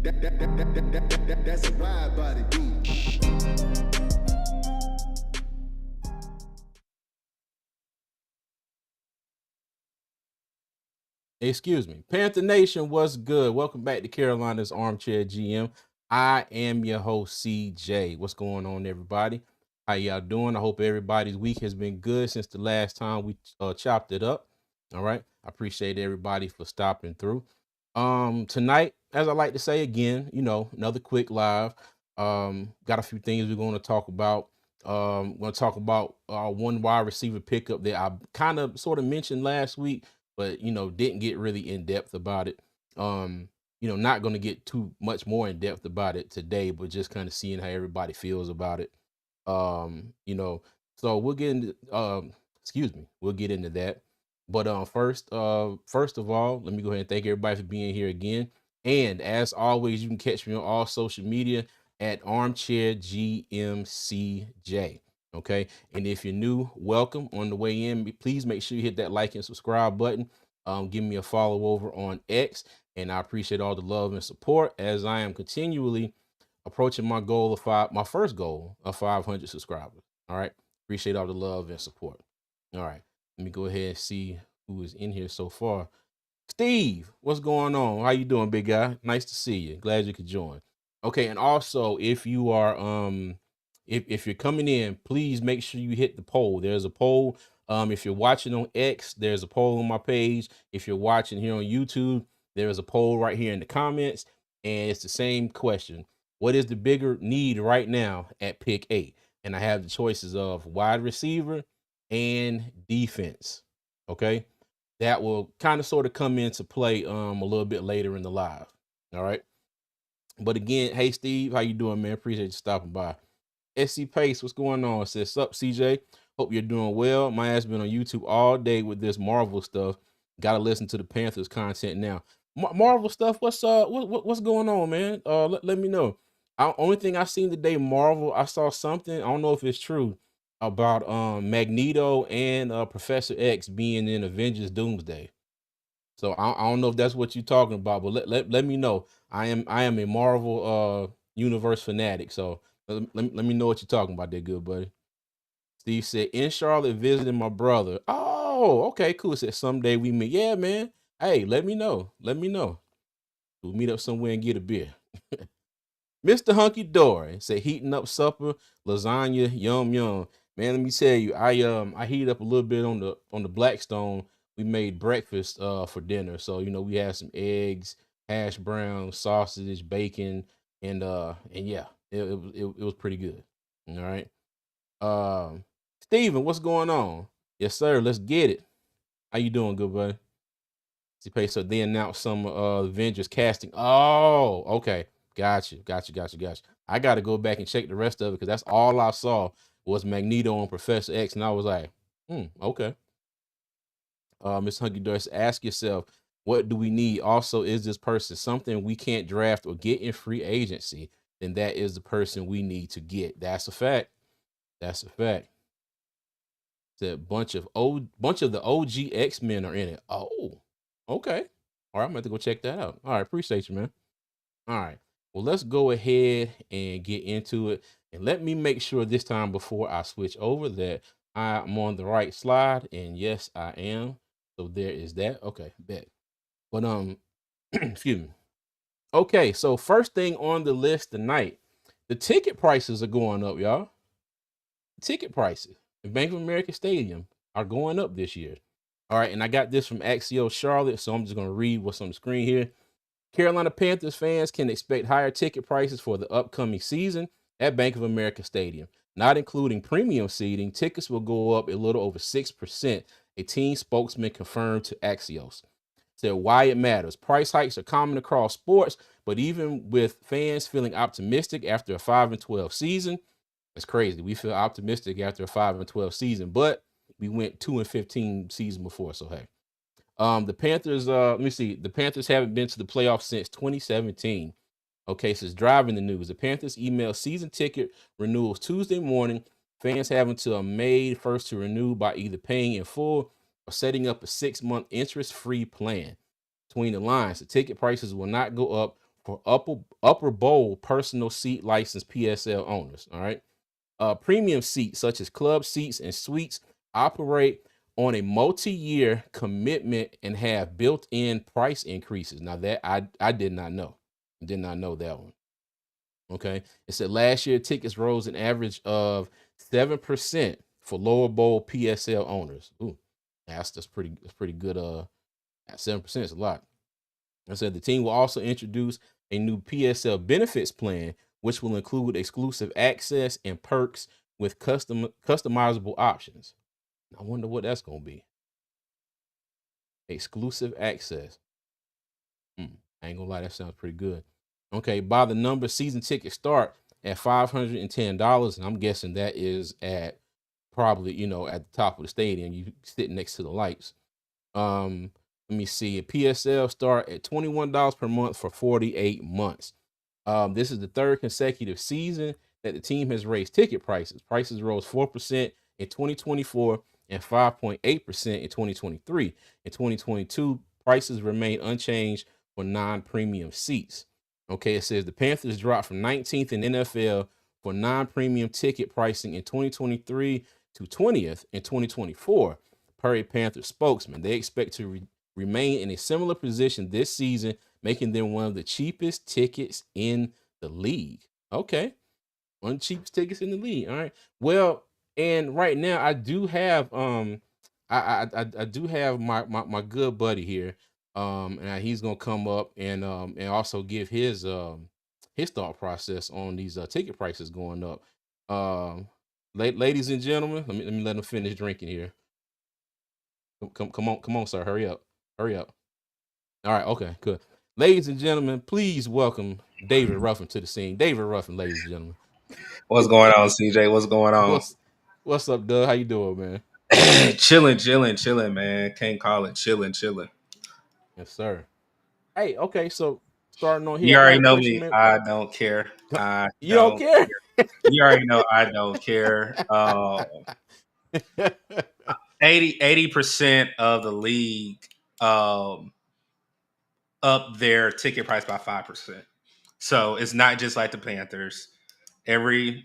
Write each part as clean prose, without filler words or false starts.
That's a wide body beat. Excuse me. Panther Nation, what's good? Welcome back to Carolina's Armchair GM. I am your host, CJ. What's going on, everybody? How y'all doing? I hope everybody's week has been good since the last time we chopped it up. All right. I appreciate everybody for stopping through. Tonight, as I like to say again, another quick live. Got a few things we're going to talk about. We're going to talk about one wide receiver pickup that I kind of sort of mentioned last week, but didn't get really in depth about it. Not going to get too much more in depth about it today, but just kind of seeing how everybody feels about it. um you know so we'll get into we'll get into that. But first of all, let me go ahead and thank everybody for being here again. And as always, you can catch me on all social media at armchair gmcj. Okay, and if you're new, welcome. On the way in, please make sure you hit that like and subscribe button. Give me a follow over on X, and I appreciate all the love and support as I am continually approaching my first goal of 500 subscribers. All right. Appreciate all the love and support. All right. Let me go ahead and see who is in here so far. Steve, what's going on? How you doing, big guy? Nice to see you. Glad you could join. Okay, and also if you are if you're coming in, please make sure you hit the poll. There's a poll. If you're watching on X, there's a poll on my page. If you're watching here on YouTube, there is a poll right here in the comments, and it's the same question. What is the bigger need right now at pick 8? And I have the choices of wide receiver and defense. Okay, that will kind of sort of come into play a little bit later in the live. All right. But again, hey Steve, how you doing, man? Appreciate you stopping by. SC Pace, what's going on? It says, sup, CJ. Hope you're doing well. My ass been on YouTube all day with this Marvel stuff. Gotta listen to the Panthers content now. Marvel stuff, what's going on, man? Let me know. Only thing I seen today, Marvel, I saw something, I don't know if it's true, about Magneto and Professor X being in Avengers Doomsday. So I don't know if that's what you're talking about, but let me know. I am a Marvel universe fanatic, so let me know what you're talking about there, good buddy. Steve said, in Charlotte visiting my brother. Oh, okay, cool. Said someday we meet. Yeah, man. Hey, let me know. Let me know. We'll meet up somewhere and get a beer. Mr. Hunky Dory said, heating up supper, lasagna, yum yum. Man, let me tell you, I heated up a little bit on the Blackstone. We made breakfast for dinner. So, we had some eggs, hash browns, sausage, bacon, and yeah, it was pretty good. All right. Steven, what's going on? Yes, sir. Let's get it. How you doing, good buddy? So they announced some Avengers casting. Oh, okay. Gotcha. I got to go back and check the rest of it because that's all I saw was Magneto and Professor X, and I was like, okay. Miss Hunky Doris, ask yourself, what do we need? Also, is this person something we can't draft or get in free agency? Then that is the person we need to get. That's a fact. That's a fact. The bunch of the OG X-Men are in it. Oh, okay. All right, I'm gonna have to go check that out. All right, appreciate you, man. All right. Well, let's go ahead and get into it. And let me make sure this time before I switch over that I'm on the right slide. And yes, I am. So there is that. Okay, bet. But excuse me. Okay, so first thing on the list tonight, the ticket prices are going up, y'all. Ticket prices in Bank of America Stadium are going up this year. All right, and I got this from Axios Charlotte, so I'm just going to read what's on the screen here. Carolina Panthers fans can expect higher ticket prices for the upcoming season at Bank of America Stadium. Not including premium seating, tickets will go up a little over 6%, a team spokesman confirmed to Axios. Said why it matters. Price hikes are common across sports, but even with fans feeling optimistic after a 5-12 season, it's crazy. We feel optimistic after a 5-12 season, but we went 2-15 season before. So hey, the Panthers. Let me see. The Panthers haven't been to the playoffs since 2017. Okay, so it's driving the news. The Panthers emailed season ticket renewals Tuesday morning. Fans have until May 1st to renew by either paying in full or setting up a 6-month interest-free plan. Between the lines, the ticket prices will not go up for upper bowl personal seat license PSL owners. All right. Premium seats such as club seats and suites operate on a multi-year commitment and have built-in price increases. Now that I did not know. Did not know that one. Okay. It said last year tickets rose an average of 7% for lower bowl PSL owners. Ooh, that's pretty good. At 7% is a lot. I said the team will also introduce a new PSL benefits plan, which will include exclusive access and perks with customizable options. I wonder what that's gonna be. Exclusive access. I ain't gonna lie, that sounds pretty good. Okay, by the number, season tickets start at $510, and I'm guessing that is at probably at the top of the stadium. You sitting next to the lights. Let me see. A PSL start at $21 per month for 48 months. This is the third consecutive season that the team has raised ticket prices. Prices rose 4% in 2024 and 5.8% in 2023. In 2022, prices remain unchanged for non-premium seats. Okay, it says the Panthers dropped from 19th in NFL for non-premium ticket pricing in 2023 to 20th in 2024. Per a Panthers spokesman, they expect to remain in a similar position this season, making them one of the cheapest tickets in the league. Okay. One of the cheapest tickets in the league. All right. Well, and right now I do have I do have my good buddy here. And he's gonna come up and also give his thought process on these ticket prices going up. Ladies and gentlemen, let me let him finish drinking here. Come on, sir. Hurry up. Hurry up. All right, okay, good. Ladies and gentlemen, please welcome David Ruffin to the scene. David Ruffin, ladies and gentlemen. What's going on, CJ? What's going on? What's up, Doug? How you doing, man? chilling, man. Can't call it chilling. Yes, sir. Hey, okay, so starting on here, You I got already a know question, me. man. I don't care. I You don't don't. care? You already know I don't care. 80% of the league um, up their ticket price by 5%. So it's not just like the Panthers. Every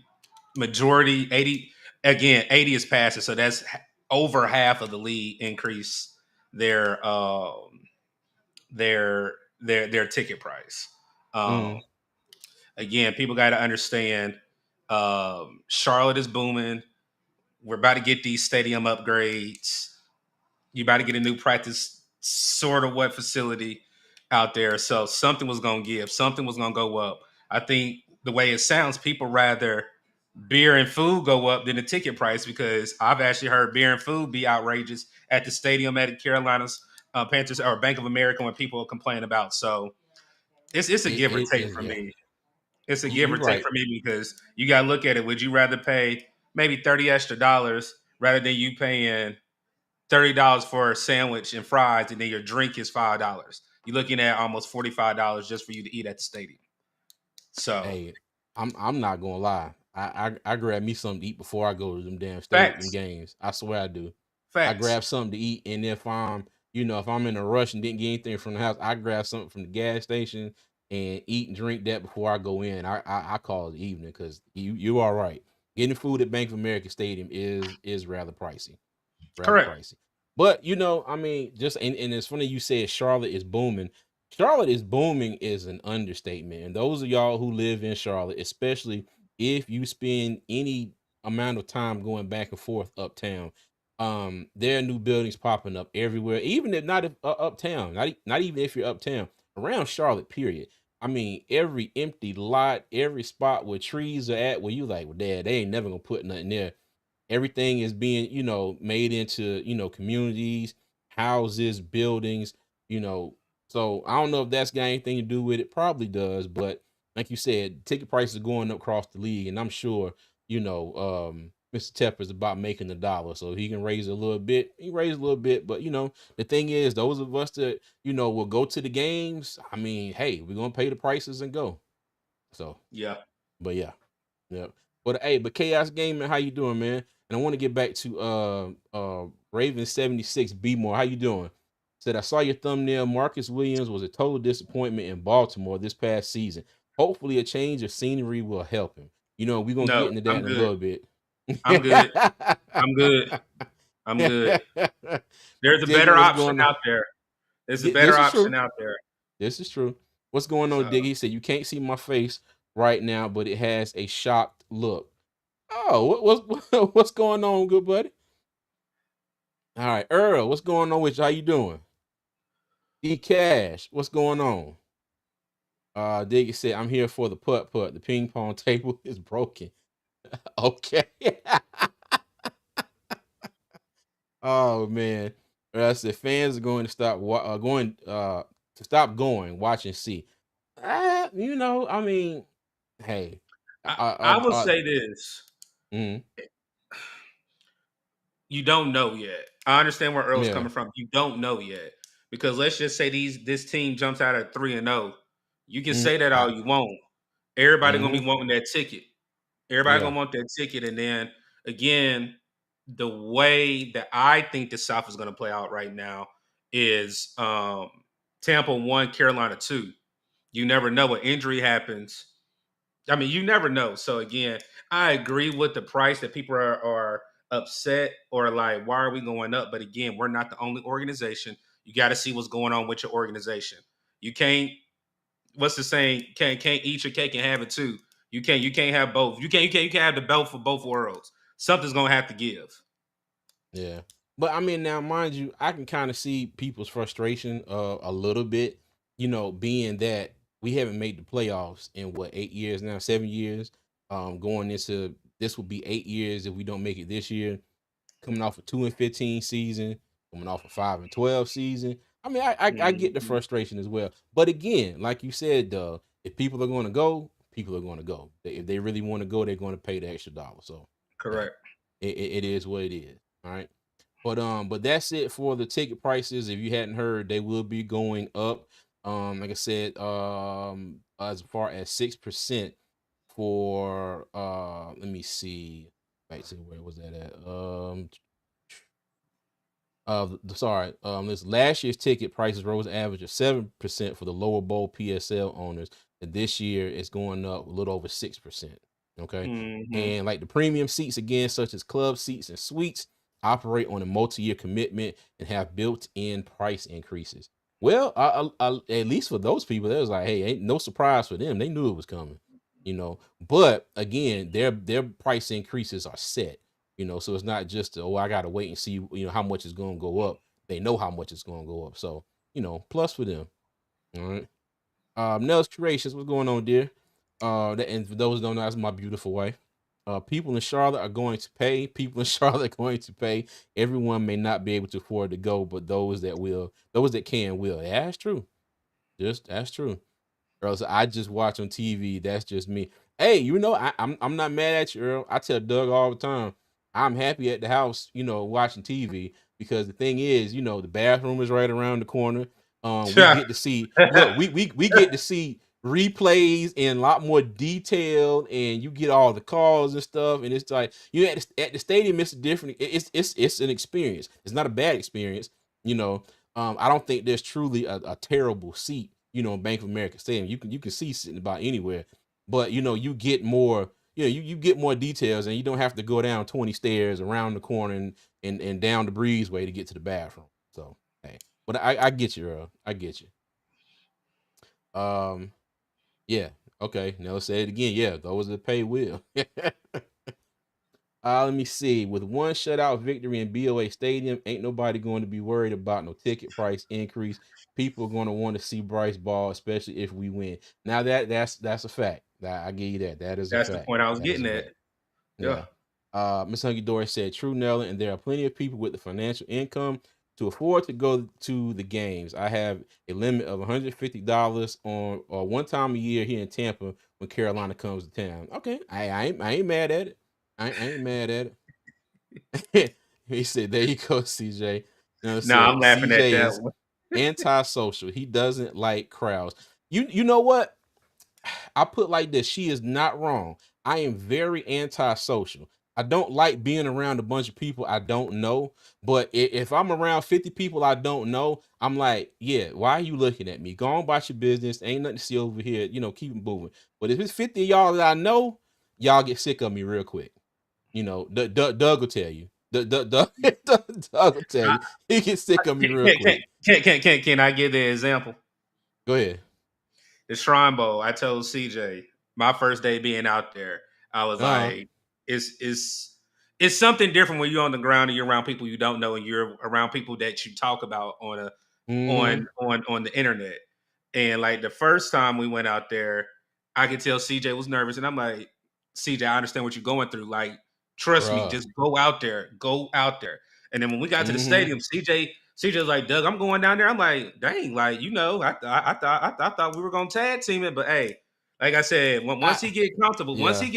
majority, 80 is passes. So that's over half of the league increase their their ticket price. Um, Mm, Again, people got to understand. Charlotte is booming. We're about to get these stadium upgrades. You about to get a new practice sort of what facility out there. So something was going to give. Something was going to go up. I think the way it sounds, people rather beer and food go up than the ticket price because I've actually heard beer and food be outrageous at the stadium at the Carolinas Panthers or Bank of America when people complain about. So it's a give or it take is, for yeah. me. It's a give You or take right. for me because you got to look at it. Would you rather pay maybe $30 extra rather than you paying $30 for a sandwich and fries and then your drink is $5? You're looking at almost $45 just for you to eat at the stadium. So Hey, I'm not gonna lie. I grab me something to eat before I go to them damn stadium facts, games. I swear I do. I facts, grab something to eat, and if I'm in a rush and didn't get anything from the house, I grab something from the gas station and eat and drink that before I go in. I call it evening because you are right. Getting food at Bank of America Stadium is rather pricey, rather correct. pricey. But I mean, just and it's funny you said Charlotte is booming. Charlotte is booming is an understatement. And those of y'all who live in Charlotte, especially if you spend any amount of time going back and forth uptown, there are new buildings popping up everywhere. Even if not uptown, not even if you're uptown, around Charlotte, period. I mean, every empty lot, every spot where trees are at, where you like, well, dad, they ain't never gonna put nothing there. Everything is being made into communities, houses, buildings, you know so I don't know if that's got anything to do with it. Probably does, but like you said, ticket prices are going up across the league, and I'm sure Mr. Tepper's about making the dollar, so he can raise a little bit. He raised a little bit, but the thing is, those of us that will go to the games. I mean, hey, we're gonna pay the prices and go. So, Yeah. but yeah. Yep. But Chaos Gaming, how you doing, man? And I want to get back to Raven 76 B more. How you doing? Said, I saw your thumbnail. Marcus Williams was a total disappointment in Baltimore this past season. Hopefully, a change of scenery will help him. You know, we're gonna get No, into that I'm in a good. little bit. I'm good. I'm good. I'm good. There's a Diggy, better what's option going on? out there. There's a better This is option true. out there. This is true. What's going on, So Diggy? He said, you can't see my face right now, but it has a shocked look. Oh, what's going on, good buddy? All right, Earl, what's going on with you? How you doing? E Cash, what's going on? Diggy said, I'm here for the putt. The ping pong table is broken. Okay. Oh man. I said fans are going to stop going to stop going, watch and see. You know, I mean, hey. I will say this. Mhm, You don't know yet. I understand where Earl's yeah. coming from. You don't know yet. Because let's just say this team jumps out at 3-0. You can Mhm, say that all you want. Everybody gonna mhm, be wanting that ticket. Everybody yeah. gonna want that ticket. And then again, the way that I think the South is gonna play out right now is Tampa 1, Carolina 2. You never know what injury happens. I mean, you never know. So again, I agree with the price that people are upset or like, why are we going up? But again, we're not the only organization. You got to see what's going on with your organization. You can't. What's the saying? Can't eat your cake and have it too. You can't have both. You can't have the belt for both worlds. Something's gonna have to give. Yeah. But I mean, now mind you, I can kind of see people's frustration a little bit, you know, being that we haven't made the playoffs in what 8 years now, 7 years. Going into this will be 8 years if we don't make it this year. Coming off a 2-15 season, coming off a 5-12 season. I mean, I get the Mhm. frustration as well. But again, like you said, if people are going to go, people are going to go. If they really want to go, they're going to pay the extra dollar. So, hey, Correct. it is what it is. All right. But that's it for the ticket prices. If you hadn't heard, they will be going up. Like I said, as far as 6% for let me see. Back to where was that at? Sorry. This last year's ticket prices rose an average of 7% for the lower bowl PSL owners, and this year it's going up a little over 6%. Okay, Hmm. and like the premium seats again, such as club seats and suites, operate on a multi-year commitment and have built-in price increases. Well, at least for those people, it was like, hey, ain't no surprise for them. They knew it was coming, you know. But again, their price increases are set, you know, so it's not just oh, I gotta wait and see, you know, how much is gonna go up. They know how much it's gonna go up. So, you know, plus for them. All right. Nels Creations, what's going on, dear? And for those who don't know, that's my beautiful wife. People in Charlotte are going to pay. People in Charlotte are going to pay. Everyone may not be able to afford to go, but those that can will. Yeah, that's true. Just that's true. Earl, so I just watch on TV. That's just me. Hey, you know, I'm not mad at you, Earl. I tell Doug all the time, I'm happy at the house, you know, watching TV because the thing is, you know, the bathroom is right around the corner. We get to see look, we get to see replays in a lot more detail, and you get all the calls and stuff. And it's like you at the stadium, it's different. It's an experience. It's not a bad experience, you know. I don't think there's truly a terrible seat, you know, in Bank of America Stadium. You can see sitting about anywhere, but you know, you get more, you know, you get more details, and you don't have to go down 20 stairs around the corner and down the breezeway to get to the bathroom. So hey, but I get you, Earl. I get you. Um, yeah, okay. Now let's say it again. Yeah, those that pay will. Let me see. With one shutout victory in BOA Stadium, ain't nobody going to be worried about no ticket price increase. People are going to want to see Bryce Ball, especially if we win. Now that's a fact. I give you that. That is a That's the fact. point I was That is getting a at. fact. Yeah. Yeah. Miss Hunky Dory said, "True, Nella, and there are plenty of people with the financial income to afford to go to the games. I have a limit of $150 on one time a year here in Tampa when Carolina comes to town. Okay, I ain't mad at it. I ain't mad at it." He said, "There you go, CJ." You know, Nah, said I'm laughing at CJ that is one. antisocial. He doesn't like crowds. You know what? I put like this. She is not wrong. I am very antisocial. I don't like being around a bunch of people I don't know. But if I'm around 50 people I don't know, I'm like, yeah, why are you looking at me? Go on about your business. Ain't nothing to see over here. Keep it moving. But if it's 50 of y'all that I know, y'all get sick of me real quick. Doug will tell you. Doug will tell I, you. He gets sick of me real can, can, quick. can I give the example? Go ahead. The Shrine Bowl. I told CJ my first day being out there. I was Uh-huh. like, it's something different when you're on the ground and you're around people you don't know and you're around people that you talk about on a Mm-hmm. on the internet. And like the first time we went out there, I could tell CJ was nervous, and I'm like, CJ, I understand what you're going through. Like, trust me, Bruh. just go out there, go out there. And then when we got to the Mm-hmm. stadium, CJ's like, Doug, I'm going down there. I'm like, dang, like I thought we were gonna tag team it, but hey, like I said, once he get comfortable, Yeah. he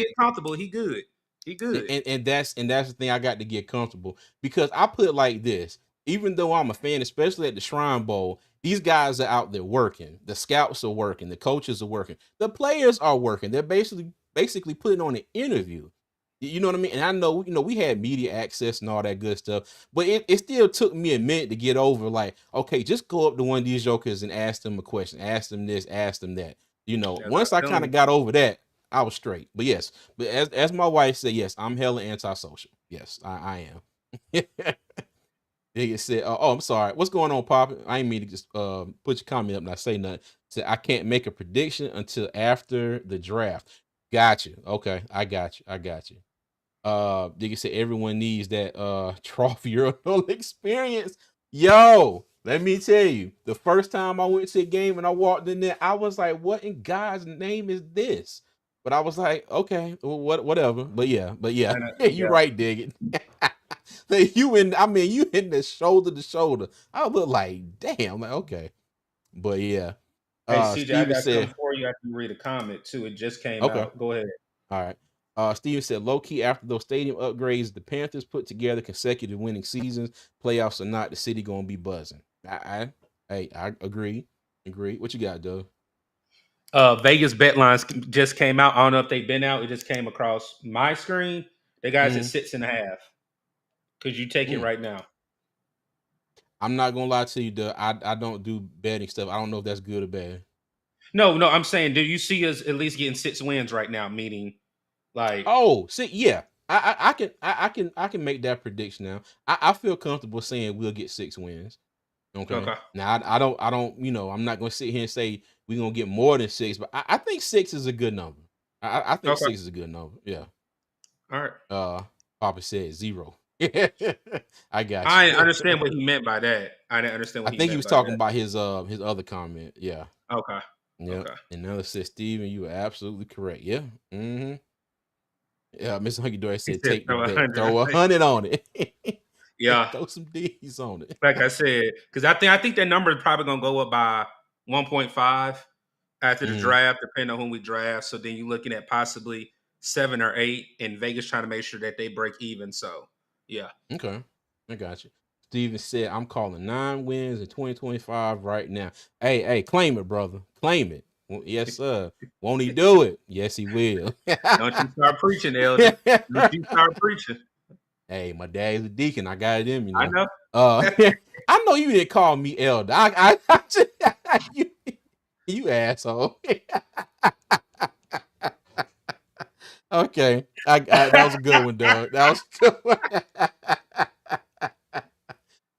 good, he good. And that's the thing, I got to get comfortable because I put it like this. Even though I'm a fan, especially at the Shrine Bowl, these guys are out there working. The scouts are working, the coaches are working, the players are working. They're basically putting on an interview. You know what I mean? And I know, we had media access and all that good stuff, but it still took me a minute to get over, like, okay, just go up to one of these jokers and ask them a question, ask them this, ask them that. As I Once I kind telling of got over that, I was straight. But yes, but as my wife said, yes, I'm hella antisocial. Yes, I am. Nigga said, "Oh, I'm sorry. What's going on, Pop? I ain't mean to just put your comment up and I say nothing. Said I can't make a prediction until after the draft. Got you. Okay, I got you. I got you. Nigga said everyone needs that trophy urinal experience. Yo, let me tell you, the first time I went to a game and I walked in there, I was like, what in God's name is this? But I was like, okay, well, whatever. But yeah, you yeah. right, dig it. You in the shoulder to shoulder. I was like, damn, like, okay. But yeah. Hey CJ, I Steven got something said, for you after you read a comment too. It just came okay. out. Go ahead. All right. Steven said, low key, after those stadium upgrades, the Panthers put together consecutive winning seasons, playoffs or not, the city gonna be buzzing. I agree. Agree. What you got, Doug? Vegas bet lines just came out. I don't know if they've been out. It just came across my screen. They guys at Mm-hmm. 6.5. Could you take it Mm. right now? I'm not gonna lie to you, Doug. I don't do betting stuff. I don't know if that's good or bad. No. I'm saying, do you see us at least getting 6 wins right now? Meaning, like, Oh, see, yeah. I can make that prediction now. I feel comfortable saying we'll get 6 wins. Okay. okay, Now I don't, I'm not gonna sit here and say we're gonna get more than 6, but I think 6 is a good number. I think okay, 6 is a good number. Yeah. all right. Uh Papa said 0. I got I you. understand what he meant by that. I didn't understand I what he think he meant was by talking that. about his other comment. Yeah. Okay, Yep. okay. And another said, Steven, you are absolutely correct. Yeah. Mm-hmm. Yeah, Mr. Hunky Dory He said said take the throw a bet. hundred. Throw 100 on it. Yeah, Throw some D's on it. like I said, because I think that number is probably gonna go up by 1.5 after the Mm, draft, depending on who we draft. So then you're looking at possibly 7 or 8, and Vegas trying to make sure that they break even. So yeah, okay. I got you. Steven said, I'm calling 9 wins in 2025 right now. Hey, claim it, brother. Claim it. Yes, sir. Won't he do it? Yes, he will. don't you start preaching, Elder. Don't you start preaching. Hey, my dad's a deacon. I got it in me I now. know. Uh, I know you didn't call me elder. You asshole. Okay, that was a good one, Doug. That was a good one.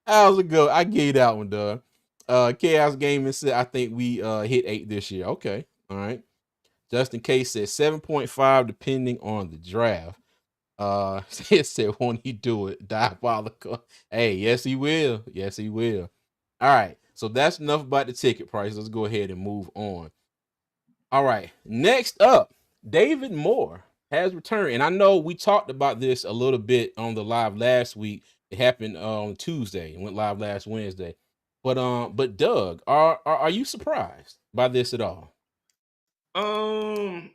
That was a good. I gave you that one, Doug. Chaos Gaming said, I think we hit 8 this year. Okay, all right. Justin Case said 7.5 depending on the draft. It said, won't he do it? Diabolical. Hey, yes, he will. Yes, he will. All right. So that's enough about the ticket price. Let's go ahead and move on. All right. Next up, David Moore has returned. And I know we talked about this a little bit on the live last week. It happened on Tuesday and went live last Wednesday. But Doug, are you surprised by this at all? Um,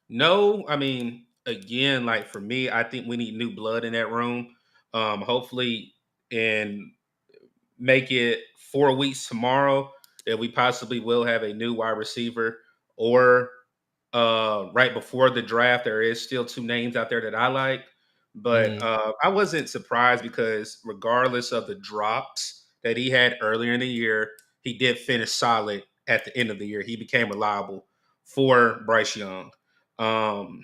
no. I mean, again, like for me, I think we need new blood in that room. Hopefully, and make it 4 weeks tomorrow that we possibly will have a new wide receiver or right before the draft. There is still 2 names out there that I like, but I wasn't surprised because regardless of the drops that he had earlier in the year, he did finish solid at the end of the year. He became reliable for Bryce Young. Um,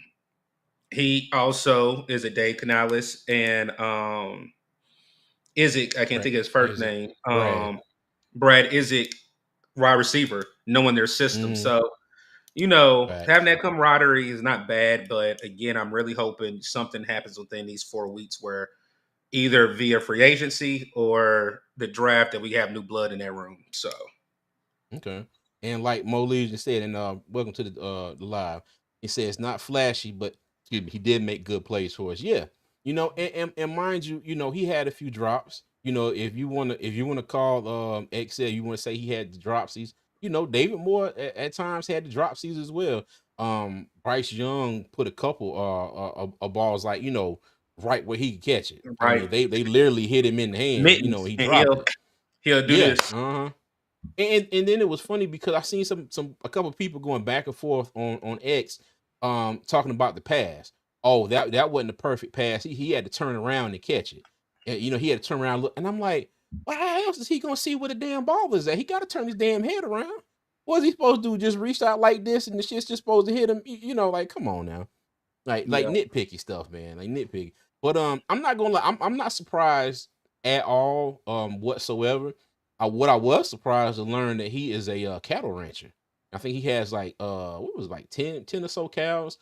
he also is a Dave Canales and Isaac, I can't Brad, think of his first is it name. Brad? Brad Isaac, wide receiver, knowing their system. Mm-hmm. So, having Facts. that camaraderie is not bad. But again, I'm really hoping something happens within these 4 weeks where either via free agency or the draft that we have new blood in that room. So, Okay. And like Mo Legion said, and welcome to the live. He said it's not flashy, but excuse me, he did make good plays for us. Yeah. And mind you, he had a few drops. If you wanna call Excel, you want to say he had the dropsies. David Moore at times had the dropsies as well. Bryce Young put a couple balls like, right where he could catch it. I right, mean, they literally hit him in the hands, mittens, he and dropped it. he'll do Yeah. this. Uh-huh. And then it was funny because I seen a couple of people going back and forth on X, talking about the pass. Oh, that wasn't a perfect pass. He had to turn around and catch it. And he had to turn around and look. And I'm like, well, how else is he gonna see where the damn ball is at? He got to turn his damn head around. What's he supposed to do? Just reach out like this and the shit's just supposed to hit him? Like, come on now. Like Yeah, nitpicky stuff, man. Like nitpicky. But I'm not gonna lie, I'm not surprised at all whatsoever. What I was surprised to learn that he is a cattle rancher. I think he has like what was it, like 10 or so cows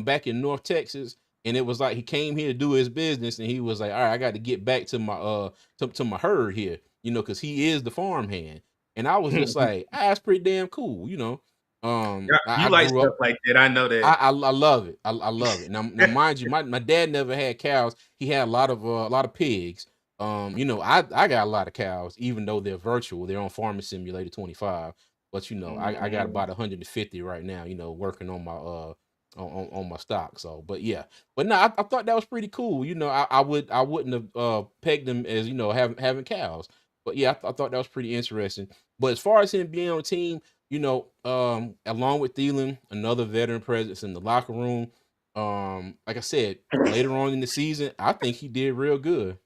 back in North Texas. And it was like he came here to do his business and he was like, all right, I got to get back to my to my herd here, because he is the farm hand. And I was just like, that's pretty damn cool. yeah, I you like grew stuff up. like that. I know that. I love it. I love it. Now mind you, my dad never had cows. He had a lot of pigs. I got a lot of cows, even though they're virtual. They're on Farming Simulator 25. But I got Mhm. about 150 right now. Working on my on my stock. So, but yeah, but no, I thought that was pretty cool. I wouldn't have pegged him as having cows. But yeah, I thought that was pretty interesting. But as far as him being on the team, along with Thielen, another veteran presence in the locker room. Like I said, later on in the season, I think he did real good.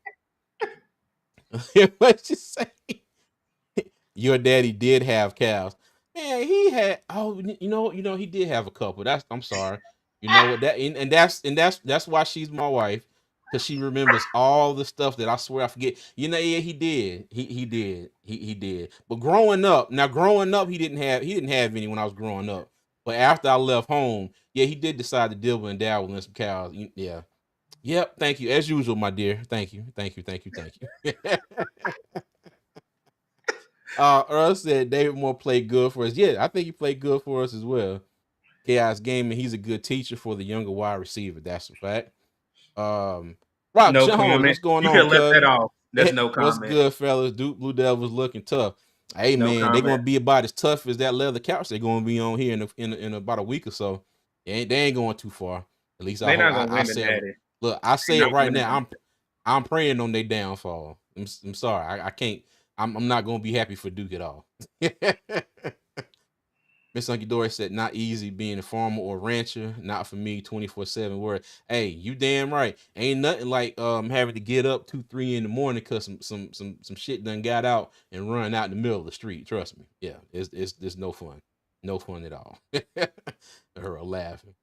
What you say? Your daddy did have cows. Man, he had he did have a couple. I'm sorry. You know what that and that's why she's my wife. Because she remembers all the stuff that I swear I forget. Yeah, he did. He did. He did. But growing up, he didn't have any when I was growing up. But after I left home, yeah, he did decide to dibble and dabble in some cows. Yeah. Yep. Thank you. As usual, my dear. Thank you. Thank you. Thank you. Thank you. Earl said David Moore played good for us. Yeah, I think he played good for us as well. Chaos Gaming, he's a good teacher for the younger wide receiver. That's a fact. Rock No Jones, comment. what's going You on, can let that cuz? off. That's no What's comment. good, fellas? Duke Blue Devils looking tough. Hey No man, they're comment. gonna be about as tough as that leather couch they're gonna be on here in about a week or so. They ain't going too far. At least I They're hope. not gonna I win the say it. natty. Look, I They're say it not right winning now. the I'm praying on their downfall. I'm sorry. I can't. I'm not gonna be happy for Duke at all. Miss Unky Doris said, not easy being a farmer or rancher. Not for me, 24/7 word. Hey, you damn right. Ain't nothing like having to get up 2, 3 in the morning because some shit done got out and run out in the middle of the street. Trust me. Yeah, it's no fun. No fun at all. Her laughing.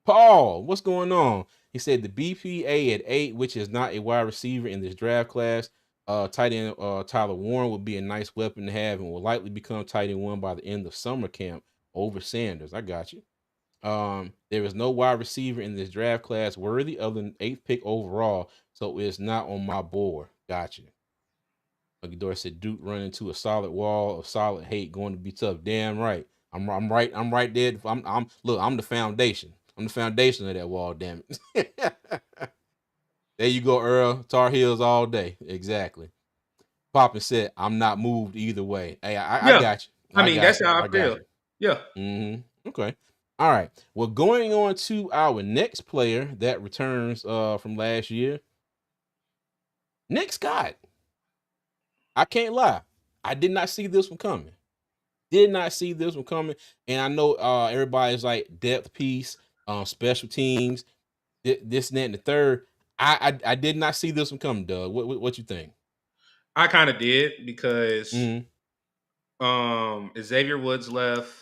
Paul, what's going on? He said the BPA at 8, which is not a wide receiver in this draft class. Tight end Tyler Warren would be a nice weapon to have and will likely become tight end 1 by the end of summer camp over Sanders. I got you. There is no wide receiver in this draft class worthy of the 8th pick overall, so it's not on my board. Gotcha. Dor said Duke run into a solid wall of solid hate, going to be tough. Damn right. I'm right. I'm right there. I'm the foundation. I'm the foundation of that wall. Damn it. There you go, Earl. Tar Heels all day. Exactly. Poppin said, I'm not moved either way. Hey, I Yeah. got you. I I mean, got that's you. how I I got feel. you. Yeah. Okay. All right. Well, going on to our next player that returns from last year, Nick Scott. I can't lie. I did not see this one coming. Did not see this one coming. And I know everybody's like depth piece, special teams, this and that and the third. I did not see this one coming, Doug. What you think? I kind of did because Mm-hmm. Xavier Woods left,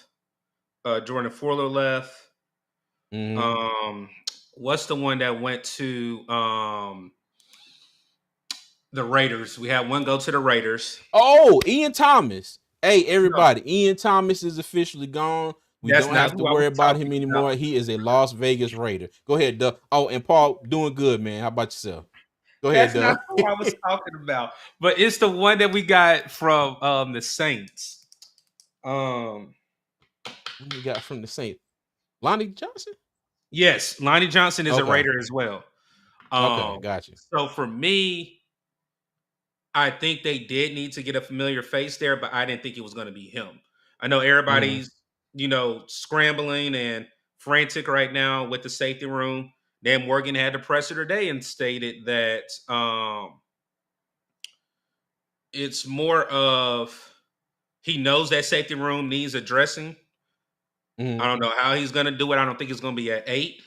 Jordan Fuller left. Mm-hmm. Um, what's the one that went to the Raiders? We had one go to the Raiders. Oh, Ian Thomas. Hey, No, everybody, Ian Thomas is officially gone. We that's don't not have to who I worry was about him talking about. anymore. He is a Las Vegas Raider. Go ahead, Doug. Oh, and Paul, doing good, man. How about yourself? Go ahead, That's not Doug. who I was talking about. But it's the one that we got from the Saints. Um, What we got from the Saints? Lonnie Johnson? yes, Lonnie Johnson is a Okay. Raider as well. Okay, Um, got you. so for me, I think they did need to get a familiar face there, but I didn't think it was going to be him. I know Mm, everybody's, scrambling and frantic right now with the safety room. Dan Morgan had the presser today and stated that it's more of he knows that safety room needs addressing. I mm, don't know how he's going to do it. I don't think it's going to be at 8.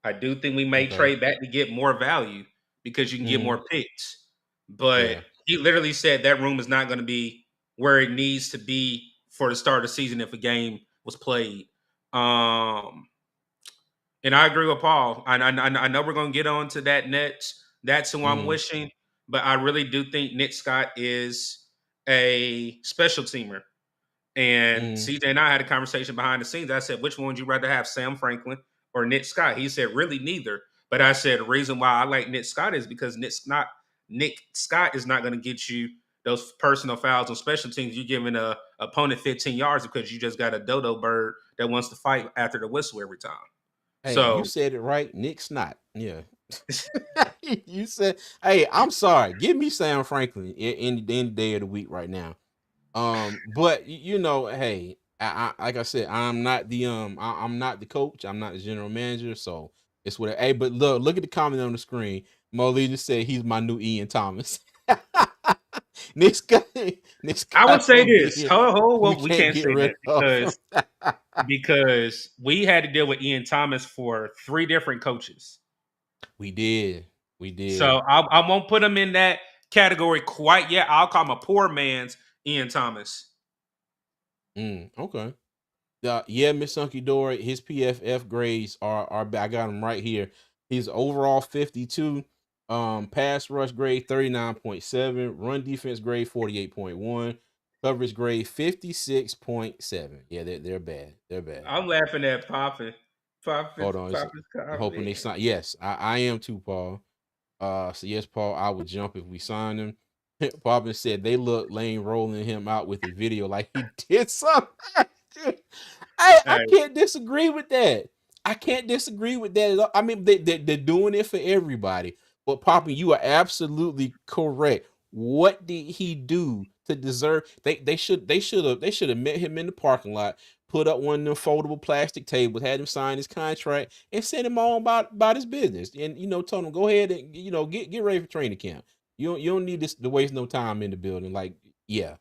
I do think we may okay. trade back to get more value because you can get Mm, more picks. But yeah. he literally said that room is not going to be where it needs to be for the start of the season if a game was played. Um, and I agree with Paul. I know we're going to get on to that next. That's who I'm Mm, wishing. But I really do think Nick Scott is a special teamer. And mm, CJ and I had a conversation behind the scenes. I said, which one would you rather have, Sam Franklin or Nick Scott? He said, really neither. But I said the reason why I like Nick Scott is because Nick Scott is not going to get you those personal fouls on special teams. You're giving a opponent 15 yards because you just got a dodo bird that wants to fight after the whistle every time. hey, you So said it right. Nick Snot. Yeah. You said, hey, I'm sorry. Give me Sam Franklin any day of the week right now. But hey, I like I said, I'm not the coach. I'm not the general manager. So it's what. Hey, but look at the comment on the screen. Molly just said he's my new Ian Thomas. Nick Scott, Nick I would Scott say gonna be this. here. We Well, we can't can't get say rid that of him. because we had to deal with Ian Thomas for 3 different coaches. We did. We So did. I won't put him in that category quite yet. I'll call him a poor man's Ian Thomas. Okay. Yeah, Miss Unky Dory, his PFF grades are I got him right here. He's overall 52, pass rush grade 39.7, run defense grade 48.1, coverage grade 56.7. Yeah, they're bad. They're bad. I'm laughing at Poppin. Hold on. Poppin's I'm hoping they comment. sign. Yes, I am too, Paul. So yes, Paul, I would jump if we signed him. Bobbin said they look Lane rolling him out with the video like he did something. I Hey, can't disagree with that. I can't disagree with that at all. I mean, they're doing it for everybody. But Poppy, you are absolutely correct. What did he do to deserve? They should have met him in the parking lot, put up one of them foldable plastic tables, had him sign his contract, and sent him on about his business. And told him go ahead and get ready for training camp. You don't need this to waste no time in the building. Like, yeah.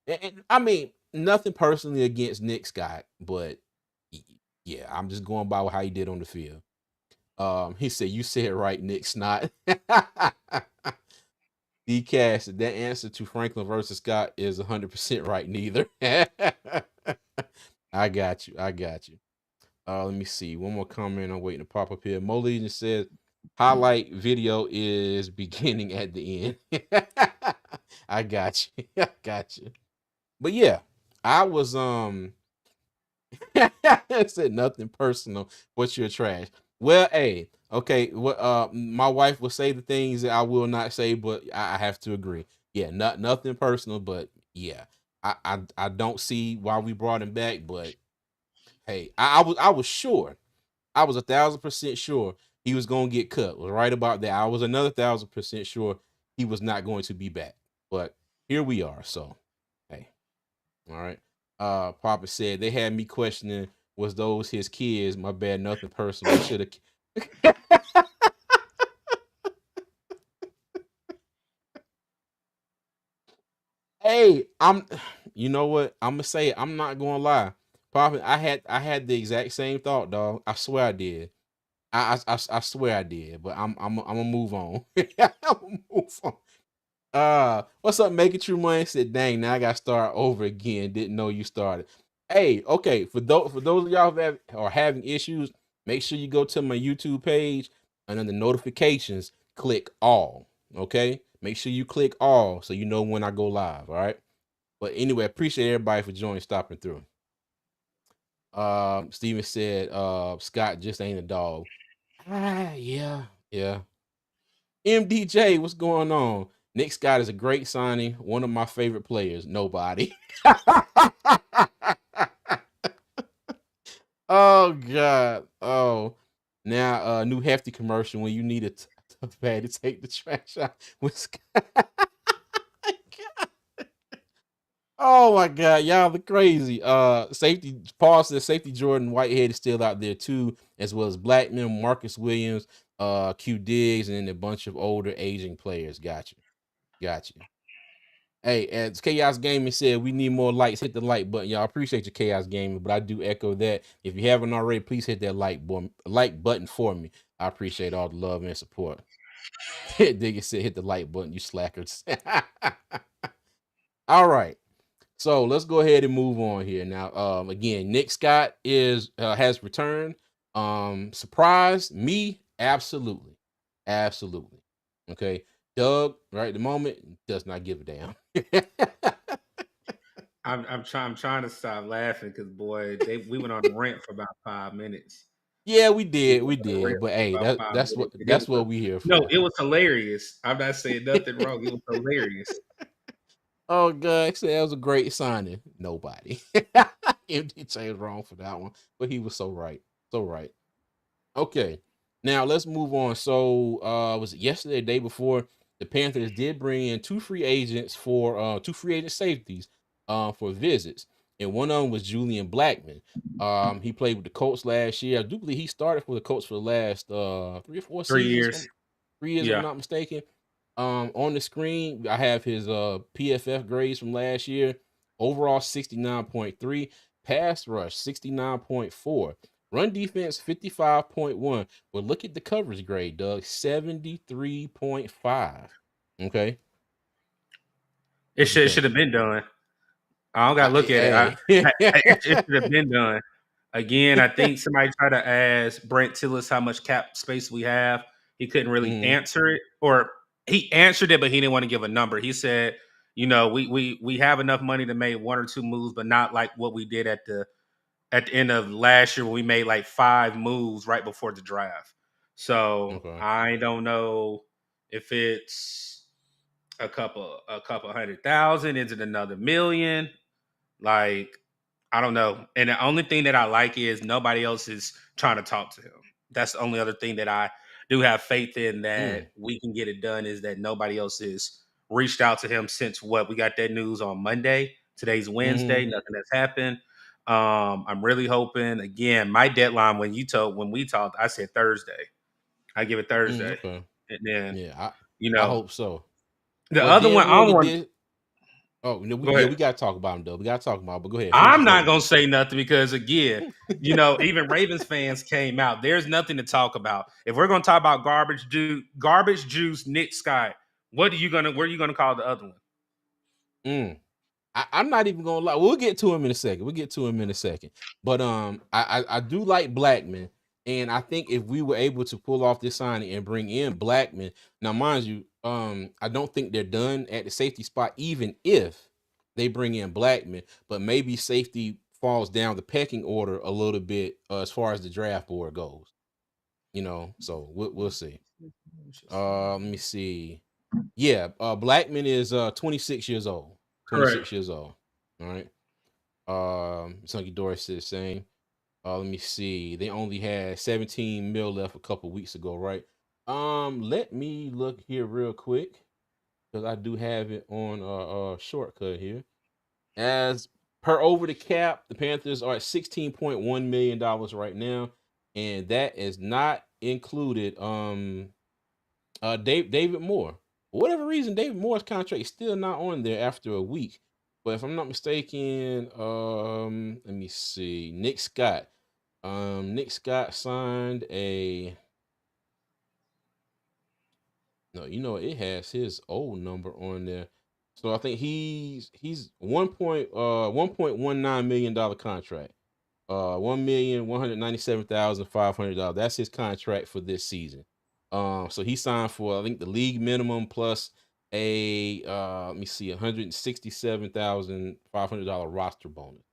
And I mean, nothing personally against Nick Scott, but yeah, I'm just going by how he did on the field. He said, "You said it right, Nick Snot." D Cash, that answer to Franklin versus Scott is 100% right. Neither. I got you. I got you. Let me see. One more comment. I'm waiting to pop up here. Mo Legion says, highlight video is beginning at the end. I got you. I got you. But yeah, I was I said nothing personal, but you're trash. Well, hey, okay. What my wife will say the things that I will not say, but I have to agree. Yeah, nothing personal, but yeah. I don't see why we brought him back, but hey, I was sure. I was 1,000% sure he was gonna get cut. Was right about that. I was another 1,000% sure he was not going to be back. But here we are. So hey. All right. Papa said they had me questioning was those his kids. My bad, nothing personal. They should have. Hey, you know what? I'm gonna say it. I'm not gonna lie. Probably I had the exact same thought, dog. I swear I did. I swear I did, but I'm gonna move on. I'm gonna move on. What's up, Making True Money? Said, dang, now I gotta start over again. Didn't know you started. Hey, okay, for those of y'all who are having issues, make sure you go to my YouTube page and under notifications, click all. Okay, make sure you click all so you know when I go live. All right. But anyway, appreciate everybody for joining, stopping through. Steven said, Scott just ain't a dog. Yeah, yeah. MDJ, what's going on? Nick Scott is a great signing. One of my favorite players. Nobody. Oh God. Oh, now new hefty commercial when you need a tough bag to take the trash out with Scott. Oh my God, y'all the crazy. Safety Paul says safety Jordan Whitehead is still out there too, as well as Blackman, Marcus Williams, Q Diggs, and then a bunch of older aging players. Got you. Hey, as Chaos Gaming said, we need more likes. Hit the like button, y'all. Appreciate your Chaos Gaming, but I do echo that. If you haven't already, please hit that like button for me. I appreciate all the love and support. Diggy said, hit the like button, you slackers. All right. So let's go ahead and move on here. Now, again, Nick Scott has returned. Surprised me? Absolutely. Absolutely. Okay. Doug, right at the moment, does not give a damn. I'm trying to stop laughing because boy, we went on a rant for about 5 minutes. Yeah, we We did. went We on a did. rant But for hey, about five that's minutes. And it was what we here no, for. it was hilarious. I'm not saying nothing wrong. It was hilarious. Oh God, said that was a great signing. Nobody. MDJ was wrong for that one, but he was so right. So right. Okay. Now let's move on. So was it yesterday, the day before, the Panthers did bring in two free agents for two free agent safeties for visits. And one of them was Julian Blackman. He played with the Colts last year. I do believe he started for the Colts for the last 3 or 4 3 seasons. years. 3 years, if I'm Yeah. not mistaken. On the screen, I have his PFF grades from last year. Overall 69.3, pass rush 69.4, run defense 55.1. But look at the coverage grade, Doug, 73.5. Okay. It What you should think? have been done. I don't gotta look at it. Hey. It should have been done. Again, I think somebody tried to ask Brent Tillis how much cap space we have. He couldn't really Mhm. answer it, or he answered it, but he didn't want to give a number. He said, we have enough money to make 1 or 2 moves, but not like what we did at the end of last year when we made like 5 moves right before the draft. So Okay. I don't know if it's a couple 100,000. Is it another million? Like, I don't know. And the only thing that I like is nobody else is trying to talk to him. That's the only other thing that I do have faith in that Mm. we can get it done is that nobody else has reached out to him since what we got that news on Monday. Today's Wednesday. Mhm. Nothing has happened. I'm really hoping again. My deadline when we talked, I said Thursday. I give it Mm, Thursday, okay. and then Yeah, you I know hope so. the But other then one. we I only want. did. Oh no, Go ahead. we gotta talk about him though. We gotta talk about him, but go ahead, finish your I'm not statement. gonna say nothing because again, even Ravens fans came out. There's nothing to talk about. If we're gonna talk about garbage juice, Nick Scott, where are you gonna call the other one? Mm. I'm not even gonna lie. We'll get to him in a second. But I do like Blackman, and I think if we were able to pull off this signing and bring in Blackman, now mind you, I don't think they're done at the safety spot, even if they bring in Blackman. But maybe safety falls down the pecking order a little bit as far as the draft board goes. So we'll see. Let me see. Yeah, Blackman is 26 years old. Correct. 26 years old. All right. Sunky Doris says same. Let me see. They only had 17 mil left a couple weeks ago, right? Let me look here real quick because I do have it on shortcut here. As per over the cap, the Panthers are at $16.1 million right now, and that is not included David Moore. For whatever reason, David Moore's contract is still not on there after a week. But if I'm not mistaken, let me see. Nick Scott. Nick Scott signed a no, it has his old number on there. So I think he's $1.19 million contract. $1,197,500. That's his contract for this season. So he signed for I think the league minimum plus a let me see, $167,500 roster bonus.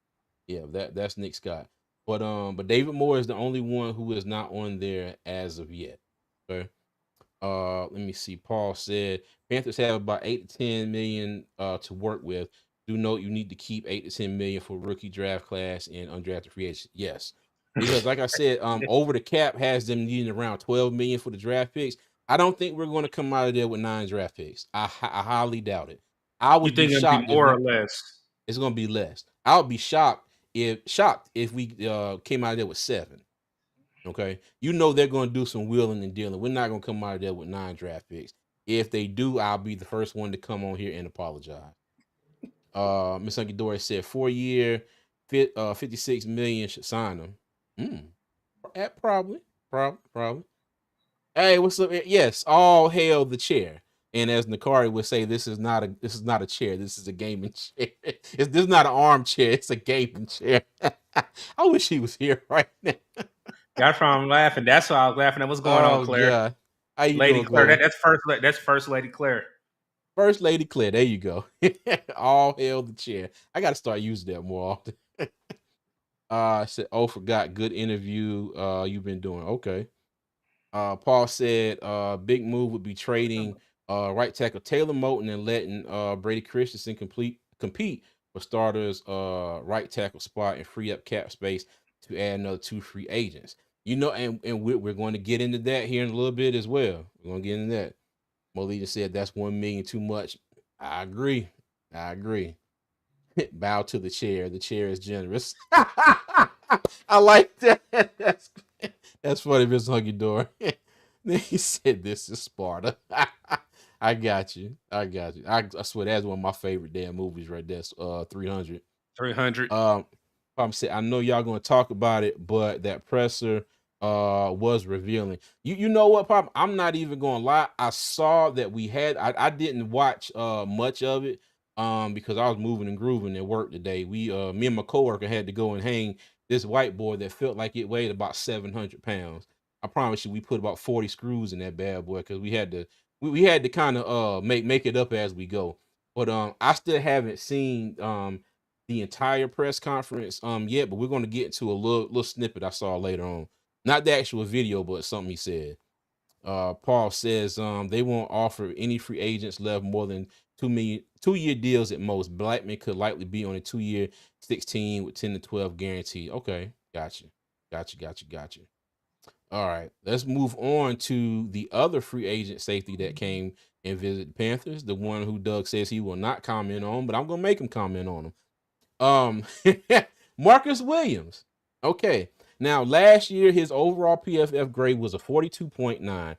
Yeah, that's Nick Scott. But David Moore is the only one who is not on there as of yet. Okay. Let me see. Paul said Panthers have about 8 to 10 million to work with. Do note you need to keep 8 to 10 million for rookie draft class and undrafted free agents. Yes, because like I said, over the cap has them needing around 12 million for the draft picks. I don't think we're going to come out of there with 9 draft picks. I highly doubt it. I You would be think it'd be shocked if more or we. less? It's going to be less. I would be shocked if we came out of there with 7. Okay. They're going to do some wheeling and dealing. We're not going to come out of there with 9 draft picks. If they do, I'll be the first one to come on here and apologize. Miss Hunky Dory said 4-year, 56 million should sign them. Probably. Hey, what's up? Yes, all hail the chair. And as Nakari would say, this is not a chair. This is a gaming chair. This is not an armchair. It's a gaming chair. I wish he was here right now. That's why I'm laughing. That's why I was laughing at what's going on, Oh Claire. God, how you Lady doing, Claire. Chloe? That's first Lady Claire. First Lady Claire. There you go. All hail the chair. I got to start using that more often. I said, oh, forgot. Good interview. You've been doing okay. Paul said, big move would be trading right tackle Taylor Moton and letting Brady Christensen compete for starters right tackle spot and free up cap space to add another 2 free agents. And we're going to get into that here in a little bit as well. We're going to get into that. Molina said that's 1 million too much. I agree. Bow to the chair. The chair is generous. I like that. That's funny, Miss Hunky Door. Then he said, "This is Sparta." I got you. I swear that's one of my favorite damn movies right there. 300. 300. I'm saying I know y'all gonna talk about it, but that presser was revealing. You know what, Pop? I'm not even gonna lie. I saw that we had I didn't watch much of it because I was moving and grooving at work today. Me and my coworker had to go and hang this whiteboard that felt like it weighed about 700 pounds. I promise you, we put about 40 screws in that bad boy because we had to kind of make it up as we go. But I still haven't seen the entire press conference yet, but we're going to get into a little snippet I saw later on. Not the actual video, but something he said. Paul says they won't offer any free agents left more than 2-year deals at most. Blackman could likely be on a 2-year 16 with 10 to 12 guaranteed. Okay, gotcha. All right, let's move on to the other free agent safety that came and visited the Panthers. The one who Doug says he will not comment on, but I'm gonna make him comment on him. Marcus Williams. Okay. Now, last year, his overall PFF grade was a 42.9.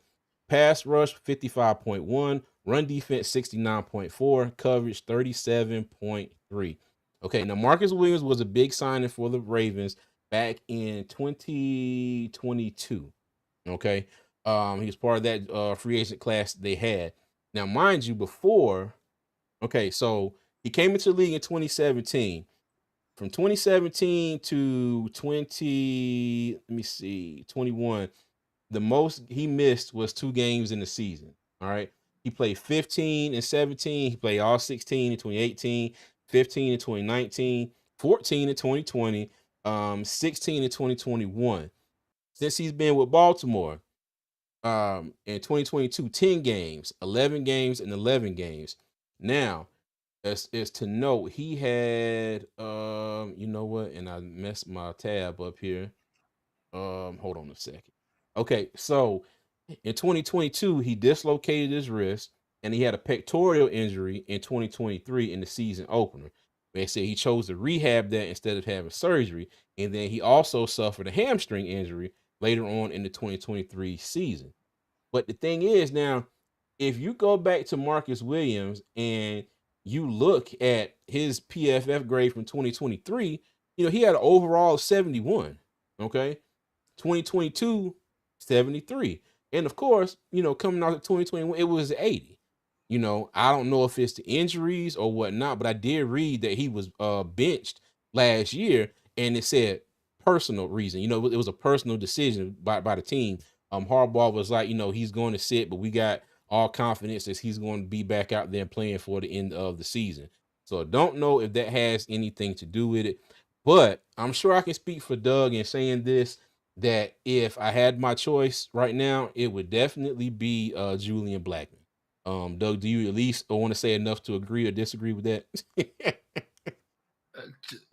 Pass rush, 55.1. Run defense, 69.4. Coverage, 37.3. Okay. Now, Marcus Williams was a big signing for the Ravens back in 2022. Okay. He was part of that free agent class they had. Now, mind you, so he came into the league in 2017. From 2017 to 21, the most he missed was 2 games in the season. All right. He played 15 and 17. He played all 16 in 2018, 15 in 2019, 14 in 2020, 16 in 2021. Since he's been with Baltimore, in 2022, 10 games, 11 games, and 11 games. Now, is to note he had you know what, and I messed my tab up here. Hold on a second. Okay, so in 2022 he dislocated his wrist and he had a pectoral injury in 2023 in the season opener. They said he chose to rehab that instead of having surgery, and then he also suffered a hamstring injury later on in the 2023 season. But the thing is now, if you go back to Marcus Williams and you look at his PFF grade from 2023, he had an overall 71. Okay. 2022, 73. And of course, coming out of 2021, it was 80. I don't know if it's the injuries or whatnot, but I did read that he was benched last year, and it said personal reason. It was a personal decision by the team. Harbaugh was like, he's going to sit, but we got all confidence that he's going to be back out there playing for the end of the season. So I don't know if that has anything to do with it, but I'm sure I can speak for Doug in saying this, that if I had my choice right now, it would definitely be Julian Blackman. Doug, do you at least want to say enough to agree or disagree with that?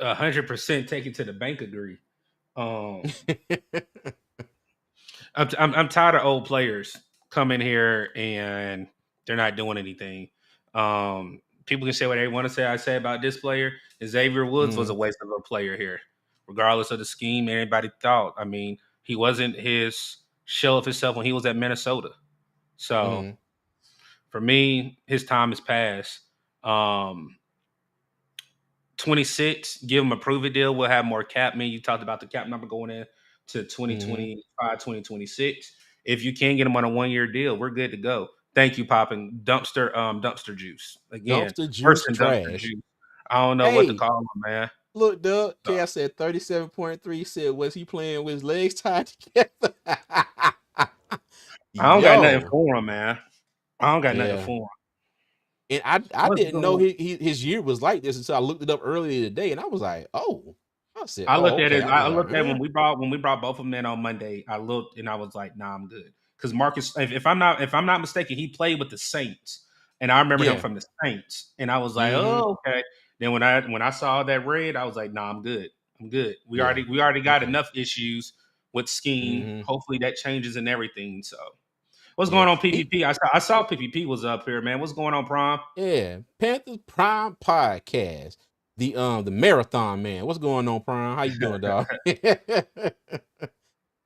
100% take it to the bank. Agree. Um, I'm tired of old players coming here and they're not doing anything. People can say what they want to say. I say about this player. Xavier Woods was a waste of a player here, regardless of the scheme anybody thought. I mean, he wasn't his shell of himself when he was at Minnesota. So Mhm. for me, his time has passed. 26, give him a prove it deal. We'll have more cap. You talked about the cap number going in to Mhm. 2025, 2026. If you can get him on a 1-year deal, we're good to go. Thank you, Popping. Dumpster juice. Again, Dumpster worse juice than dumpster trash. juice. I don't know what to Hey, call him, man. look, Doug. So, Chaos said 37.3. Said, was he playing with his legs tied together? I don't got nothing Yo, for him, man. I don't got nothing yeah. for him. And I What's didn't know going his year was like this until I looked it up earlier today, and I was like, oh. I said, I oh, looked at okay. it. I was I like, looked at when we brought both of them in on Monday. I looked and I was like, nah, I'm good. Because Marcus, if I'm not mistaken, he played with the Saints, and I remember him yeah. from the Saints, and I was like, Mm-hmm. oh, okay. Then when I saw that red, I was like, nah, I'm good. I'm good. We Yeah. already got Okay. enough issues with scheme. Mm-hmm. Hopefully that changes and everything. So what's Yeah. going on, PvP? I saw PvP was up here, man. What's going on, Prom? Yeah, Panthers Prime Podcast, the marathon man. What's going on, Prime? How you doing, dog?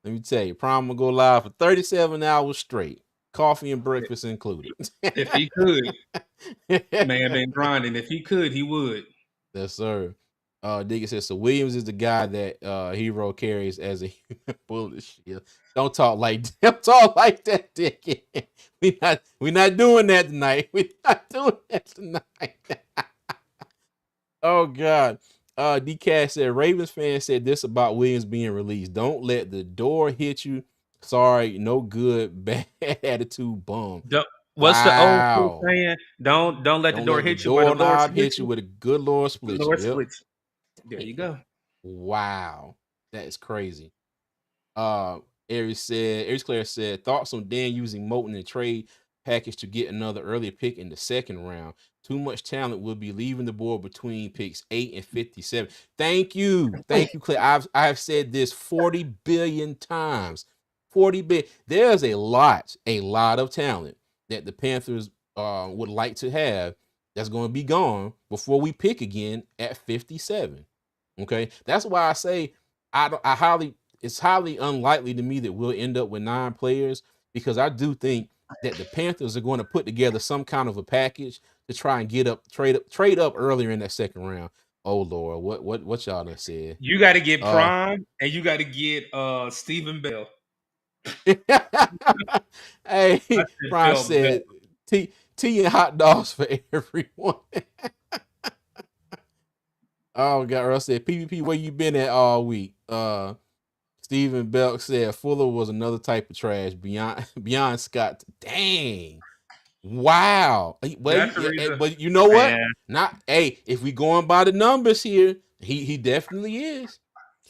Let me tell you, Prime will go live for 37 hours straight, coffee and breakfast included. If he could, man, been grinding. If he could, he would. Yes, sir. Diggy says so. Williams is the guy that Hero carries as a human bullet shield. Don't talk like don't talk like that, Diggy. We not doing that tonight. We not doing that tonight. Oh God. DCAS said Ravens fan said this about Williams being released. Don't let the door hit you. Sorry, no good, bad attitude bum. Don't- What's the old school Wow. saying? Don't let the Don't door let the hit you where the Lord doorknob split hit you you. with a good Lord The split Lord you. splits. There you Yep. go. Wow. That is crazy. Uh, Aries Claire said thoughts on Dan using Moton in trade package to get another early pick in the second round. Too much talent will be leaving the board between picks 8 and 57. Thank you, Claire. I've said this 40 billion times. 40 billion. There's a lot of talent that the Panthers would like to have that's going to be gone before we pick again at 57. Okay, that's why I say I highly it's highly unlikely to me that we'll end up with 9 players, because I do think that the Panthers are going to put together some kind of a package to try and trade up earlier in that second round. Oh Lord, what y'all done said? You got to get Uh, Prime and you got to get Stephen Bell. I hey, said Brian Phil Bell. said tea and hot dogs for everyone. Oh God, Russ said PvP, where you been at all week? Stephen Belk said Fuller was another type of trash beyond Scott. Dang. Wow. That's the reason, But you know what? man. Not if we going by the numbers here, he definitely is.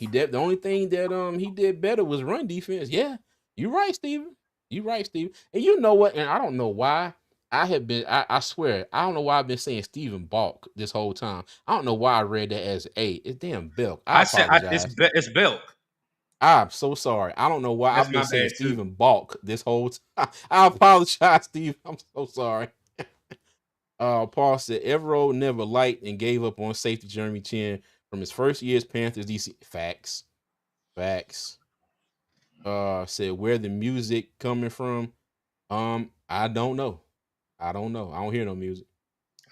The only thing that he did better was run defense. Yeah. You're right, Steven. You're right, Steven. And you know what? And I don't know why. I swear, I don't know why I've been saying Stephen Balk this whole time. I don't know why I read that as A. It's damn Belk. I I said apologize. it's Belk. I'm so sorry. I don't know why That's I've been my saying bad too. Stephen Balk this whole time. I apologize, Steve. I'm so sorry. Paul said Evero never liked and gave up on safety Jeremy Chin from his first year as Panthers DC. Facts. Facts. Said where the music coming from? I don't know. I don't know. I don't hear no music.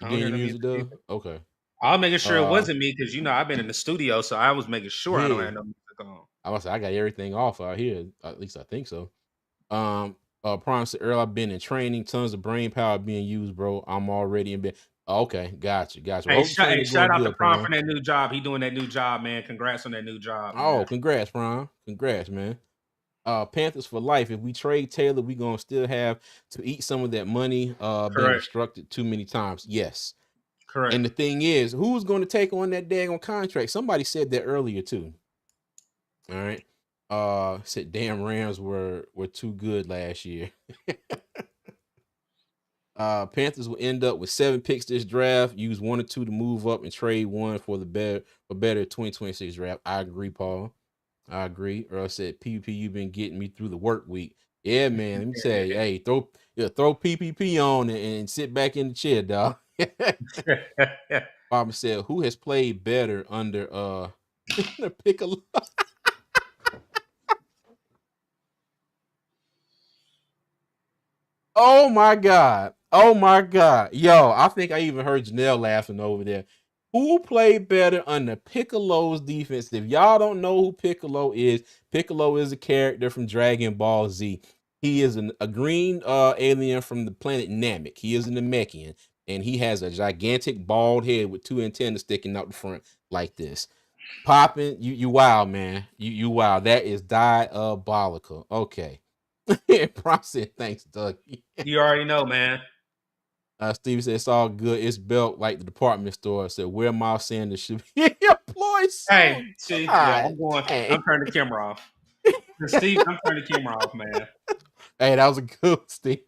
I You don't getting hear your no music music done? either. Okay. I was making sure it Uh, wasn't me because I've been in the studio, so I was making sure I don't yeah. have no music on. I was I got everything off out here. At least I think so. Um, Prime said Earl, I've been in training, tons of brain power being used, bro. I'm already in bed. Okay, gotcha. Well, hope the training Shout going out to good, Prom Prime. for that new job. He doing that new job, man. Congrats on that new job, Oh, man. congrats, Prime. Congrats, man. Panthers for life. If we trade Taylor, we gonna still have to eat some of that money. Been Correct. restructured too many times. Yes. Correct. And the thing is, who's going to take on that daggone contract? Somebody said that earlier too. All right. Said damn Rams were too good last year. Panthers will end up with 7 picks this draft. Use 1 or 2 to move up and trade 1 for the better 2026 draft. I agree, Paul. I agree. Earl said PPP, you've been getting me through the work week. Yeah, man. Let me say, hey, throw PPP on and sit back in the chair, dog. Bobby said, who has played better under under Piccolo? Oh my God. Oh my God. Yo, I think I even heard Janelle laughing over there. Who played better under Piccolo's defense? If y'all don't know who Piccolo is a character from Dragon Ball Z. He is a green alien from the planet Namek. He is an Namekian, and he has a gigantic bald head with 2 antennas sticking out the front like this. Popping, you wild, man. You wild. That is diabolical. Okay. Process, thanks, Doug. You already know, man. Steve said it's all good. It's built like the department store. Said where Miles Sanders should be employed Hey, soon. see, yeah, God dang. I'm turning the camera off. Steve, I'm turning the camera off, man. Hey, that was a good one, Steve.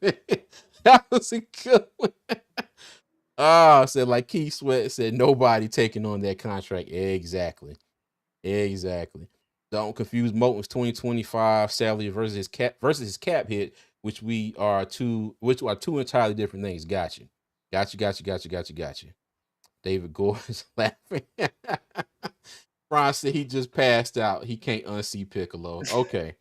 That was a good one. Said like Keith Sweat said nobody taking on that contract. Exactly. Exactly. Don't confuse Moton's 2025 salary versus his cap hit, which are two entirely different things. Got you. Got you. David Gore is laughing. Ron said he just passed out. He can't unsee Piccolo. Okay.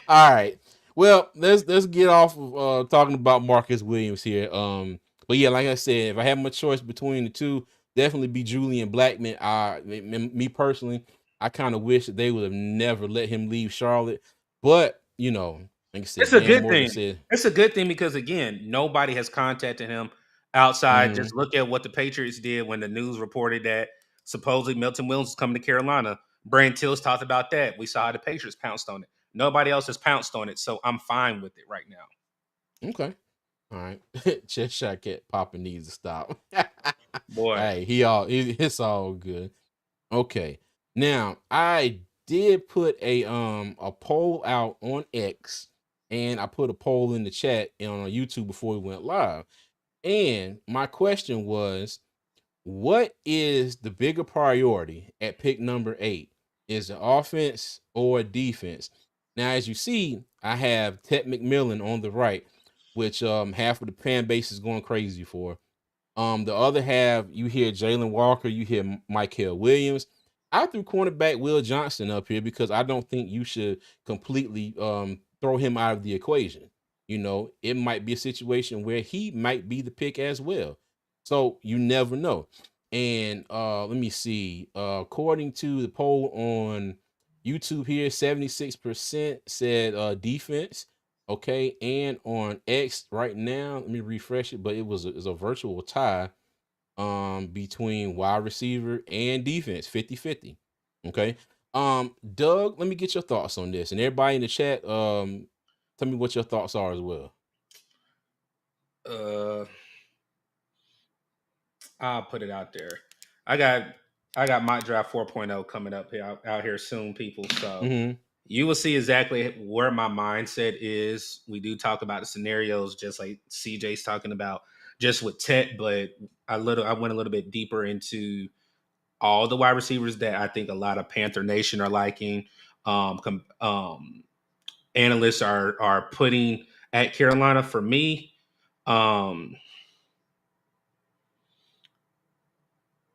All right. Well, let's get off of talking about Marcus Williams here. But yeah, like I said, if I had my choice between the two, definitely be Julian Blackman. Me personally, I kind of wish that they would have never let him leave Charlotte. But like I It's said, a Dan good Morgan thing. said, It's a good thing because again, nobody has contacted him outside. mm-hmm, Just look at what the Patriots did when the news reported that supposedly Milton Williams is coming to Carolina. Brian Tills talked about that. We saw how the Patriots pounced on it. Nobody else has pounced on it, so I'm fine with it right now. okay. All right. Chest shot cat Papa needs to stop. Boy, Hey, it's all good. Okay. Now, I did put a poll out on X, and I put a poll in the chat and on YouTube before we went live. And my question was, what is the bigger priority at pick number 8? Is it offense or defense? Now, as you see, I have Ted McMillan on the right, which half of the fan base is going crazy for. The other half, you hear Jalen Walker, you hear Michael Williams. I threw cornerback Will Johnson up here because I don't think you should completely throw him out of the equation. It might be a situation where he might be the pick as well. So you never know. And let me see. According to the poll on YouTube here, 76% said defense. Okay, and on X right now, let me refresh it, but it's a virtual tie between wide receiver and defense, 50-50. Okay. Doug, let me get your thoughts on this. And everybody in the chat, tell me what your thoughts are as well. I'll put it out there. I got mock draft 4.0 coming up here out here soon, people. So Mm-hmm. you will see exactly where my mindset is. We do talk about the scenarios, just like CJ's talking about, just with Tet, but I went a little bit deeper into all the wide receivers that I think a lot of Panther Nation are liking. Analysts are putting at Carolina. For me,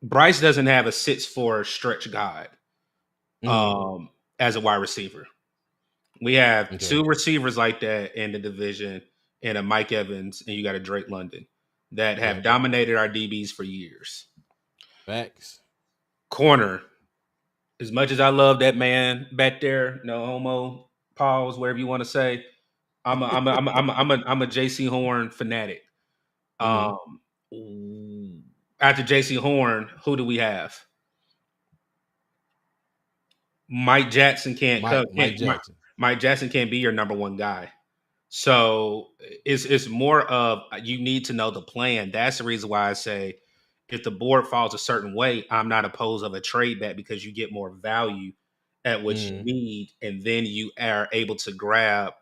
Bryce doesn't have a 6'4" stretch god Mm-hmm. as a wide receiver. We have Okay. two receivers like that in the division, and a Mike Evans, and you got a Drake London. that Yeah. have dominated our DBs for years. Facts. Corner. As much as I love that man back there, no homo, pause, whatever you want to say. I'm a JC Horn fanatic. Mhm. Um, After JC Horn, who do we have? Mike Jackson can't Mike cover. Mike Jackson. Mike Jackson can't be your number one guy. So it's more of you need to know the plan. That's the reason why I say if the board falls a certain way, I'm not opposed of a trade back because you get more value at what you Mhm. need, and then you are able to grab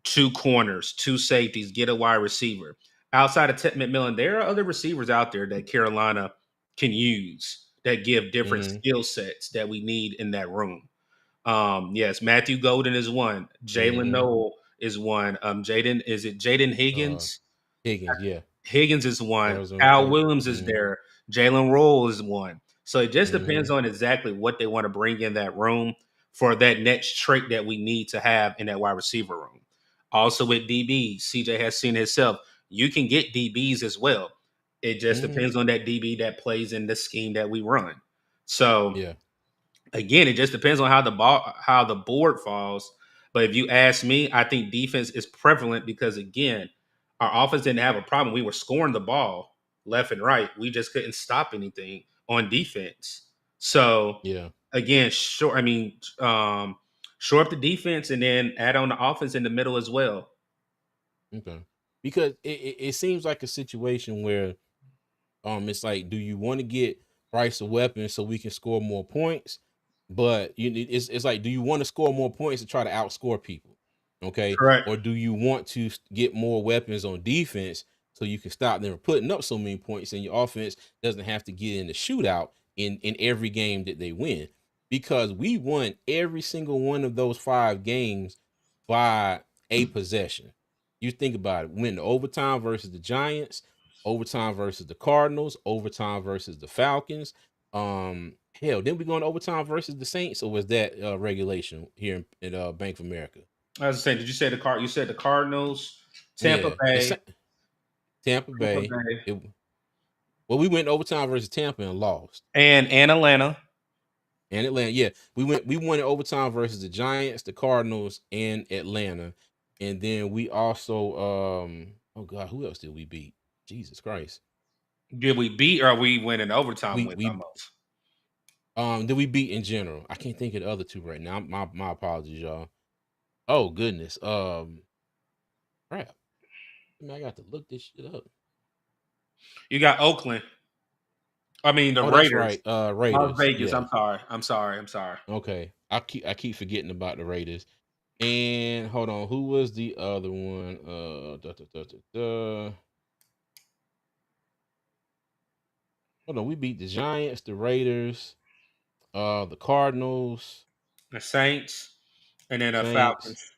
two corners, two safeties, get a wide receiver. Outside of Ted McMillan, there are other receivers out there that Carolina can use that give different Mhm. skill sets that we need in that room. Yes, Matthew Golden is one. Jalen Mhm. Noel is one. Jaden Uh Higgins? Higgins, yeah. Higgins is one. Arizona Al State. Williams is Mhm. there. Jalen Roll is one. So it just depends Mhm. on exactly what they want to bring in that room for that next trait that we need to have in that wide receiver room. Also with DBs, CJ has seen himself. You can get DBs as well. It just Mhm. depends on that DB that plays in the scheme that we run. So Yeah. again, it just depends on how the board falls. But if you ask me, I think defense is prevalent because again, our offense didn't have a problem. We were scoring the ball left and right. We just couldn't stop anything on defense. So Yeah. again, shore up the defense and then add on the offense in the middle as well. Okay. Because it seems like a situation where it's like, do you want to get Bryce a weapon so we can score more points? But it's like, do you want to score more points to try to outscore people? Okay, Correct. or do you want to get more weapons on defense so you can stop them from putting up so many points and your offense doesn't have to get in the shootout in every game that they win? Because we won every single one of those 5 games by a possession. You think about it, win the overtime versus the Giants, overtime versus the Cardinals, overtime versus the Falcons. Hell, didn't we go in overtime versus the Saints, or was that regulation here in Bank of America? I was saying, did you say the card? You said the Cardinals, Tampa Yeah, Bay, Tampa Tampa Bay. Bay, It, well, we went overtime versus Tampa and lost. and Atlanta. And Atlanta, yeah, we won in overtime versus the Giants, the Cardinals, and Atlanta. And then we also oh god, who else did we beat? Jesus Christ. Did we beat or we win in overtime with We almost? did we beat in general? I can't think of the other two right now. My apologies, y'all. Oh goodness. Crap. I mean, I got to look this shit up. You got Oakland. I mean the Oh, that's Raiders. right. Las Raiders. Vegas. Yeah. I'm sorry. Okay. I keep forgetting about the Raiders. And hold on, who was the other one? Hold on, we beat the Giants, the Raiders, the Cardinals, The Saints and then the Saints, Falcons.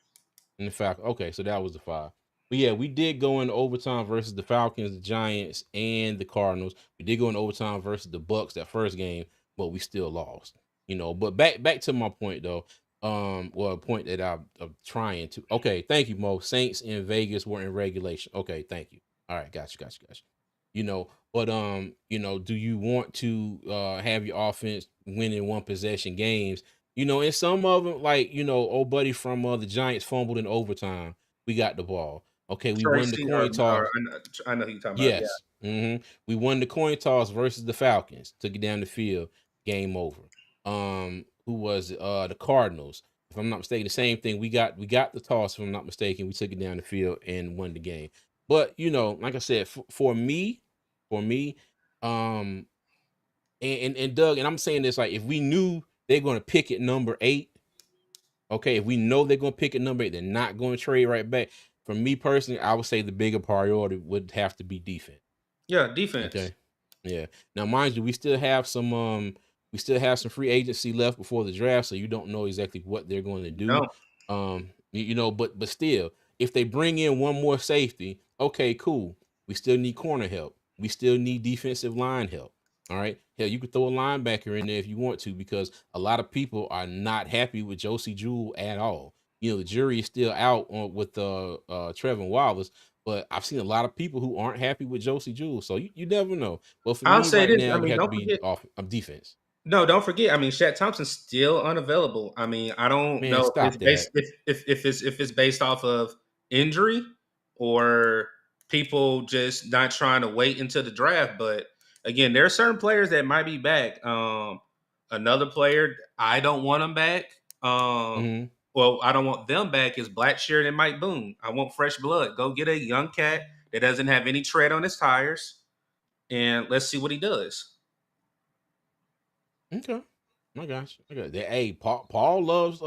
and the Falcons. Okay, so that was the 5. But yeah, we did go in overtime versus the Falcons, the Giants, and the Cardinals. We did go in overtime versus the Bucks that first game, but we still lost. But back to my point though. Well, a point that I'm trying to. Okay, thank you, Mo. Saints in Vegas were in regulation. Okay, thank you. All right, got you. But do you want to have your offense winning one possession games? And some of them, like, old buddy from the Giants fumbled in overtime. We got the ball. Okay, we won the Tracy coin toss. I know who you're talking about. Yeah. Yes. We won the coin toss versus the Falcons. Took it down the field. Game over. Who was it? The Cardinals. If I'm not mistaken, the same thing. We got the toss. If I'm not mistaken, we took it down the field and won the game. But like I said, for me, um, and Doug, and I'm saying this, like, if we knew they're going to pick at number 8, okay, if we know they're going to pick at number 8, they're not going to trade right back. For me personally, I would say the bigger priority would have to be defense. Yeah, defense. Okay. Yeah. Now, mind you, we still have some free agency left before the draft, so you don't know exactly what they're going to do. No. But still, if they bring in one more safety, okay, cool. We still need corner help. We still need defensive line help. All right. Hell, you could throw a linebacker in there if you want to, because a lot of people are not happy with Josie Jewell at all. The jury is still out with Trevin Wallace, But I've seen a lot of people who aren't happy with Josie Jewell. So you never know. But for I'll me say right this. now, I you mean, have to don't be forget. off defense. No, don't forget. I mean, Shaq Thompson's still unavailable. I mean, I don't Man, know if it's stop that. based if it's based off of injury or people just not trying to wait until the draft. But again, there are certain players that might be back. Another player I don't want him back. Hmm. Well, I don't want them back is Blackshear and Mike Boone. I want fresh blood. Go get a young cat that doesn't have any tread on his tires, and let's see what he does. Okay. I got you. I got you. Hey, Paul loves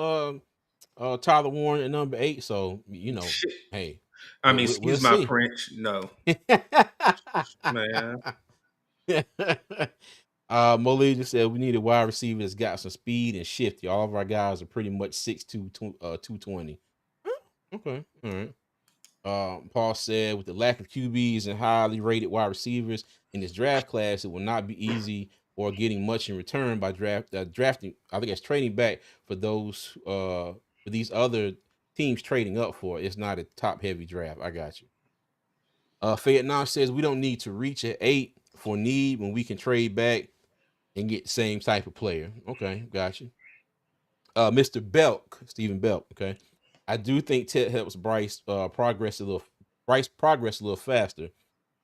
Tyler Warren at number 8. So hey, I mean, we'll excuse my see. French. No, man. Molly just said we need a wide receiver that's got some speed and shifty. All of our guys are pretty much 6'2", 220. Okay, all right. Paul said with the lack of QBs and highly rated wide receivers in this draft class, it will not be easy or getting much in return by drafting. I think it's trading back for those for these other teams trading up for. It's not a top heavy draft. I got you. Vietnam says we don't need to reach at 8 for need when we can trade back and get the same type of player. Okay, got you. Mr. Belk, Stephen Belk. Okay, I do think Ted helps Bryce progress a little faster.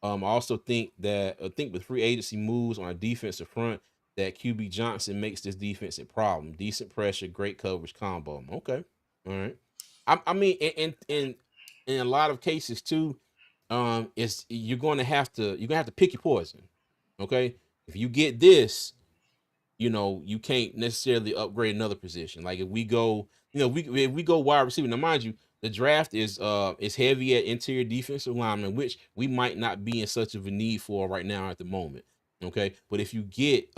I also think that with free agency moves on a defensive front, that QB Johnson makes this defense a problem. Decent pressure, great coverage combo. Okay, all right. I mean, in a lot of cases too, it's you're gonna have to pick your poison. Okay, if you get this, you can't necessarily upgrade another position. Like if we go, if we go wide receiver. Now, mind you, the draft is heavy at interior defensive lineman, which we might not be in such of a need for right now at the moment. Okay, but if you get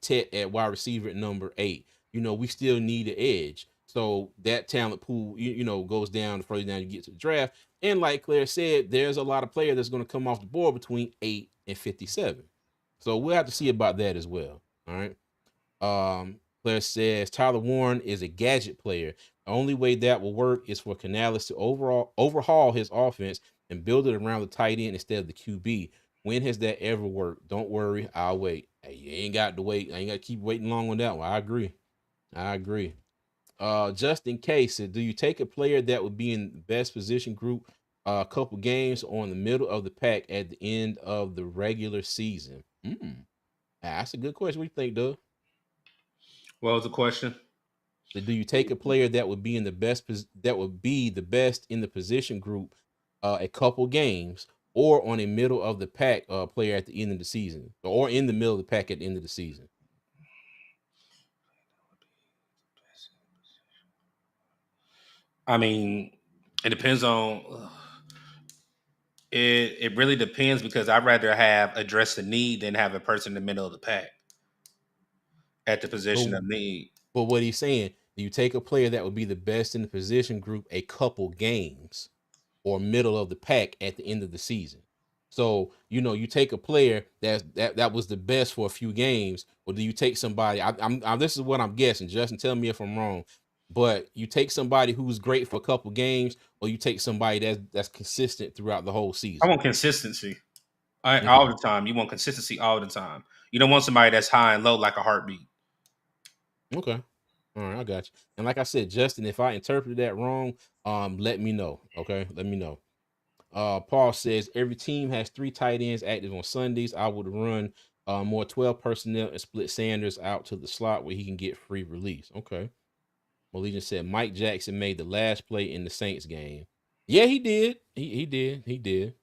Tet at wide receiver at number 8, we still need an edge. So that talent pool, goes down the further down you get to the draft. And like Claire said, there's a lot of players that's going to come off the board between 8 and 57. So we'll have to see about that as well. All right. Player says Tyler Warren is a gadget player. The only way that will work is for Canales to overhaul his offense and build it around the tight end instead of the QB. When has that ever worked? Don't worry, I'll wait. Hey, you ain't got to wait. I ain't got to keep waiting long on that one. I agree. I agree. Just in case, do you take a player that would be in the best position group a couple games on the middle of the pack at the end of the regular season? That's a good question. What do you think, Doug? What was the question? Do you take a player that would be in the best that would be the best in the position group a couple games, or on a middle of the pack player at the end of the season, or in the middle of the pack at the end of the season? I mean, it depends on. It really depends because I'd rather have address the need than have a person in the middle of the pack at the But position of need. what he's saying, do you take a player that would be the best in the position group a couple games, or middle of the pack at the end of the season? So you take a player that was the best for a few games, or do you take somebody? This is what I'm guessing. Justin, tell me if I'm wrong. But you take somebody who's great for a couple games, or you take somebody that's consistent throughout the whole I season. want consistency all Okay, the time. You want consistency all the time. You don't want somebody that's high and low like a heartbeat. okay, all right, I got you. And like I said, Justin, if I interpreted that wrong, let me know. Okay, let me know. Paul says every team has 3 tight ends active on Sundays. I would run more 12 personnel and split Sanders out to the slot where he can get free release. Okay. Malignant said Mike Jackson made the last play in the Saints game. Yeah, he did. He did. He did.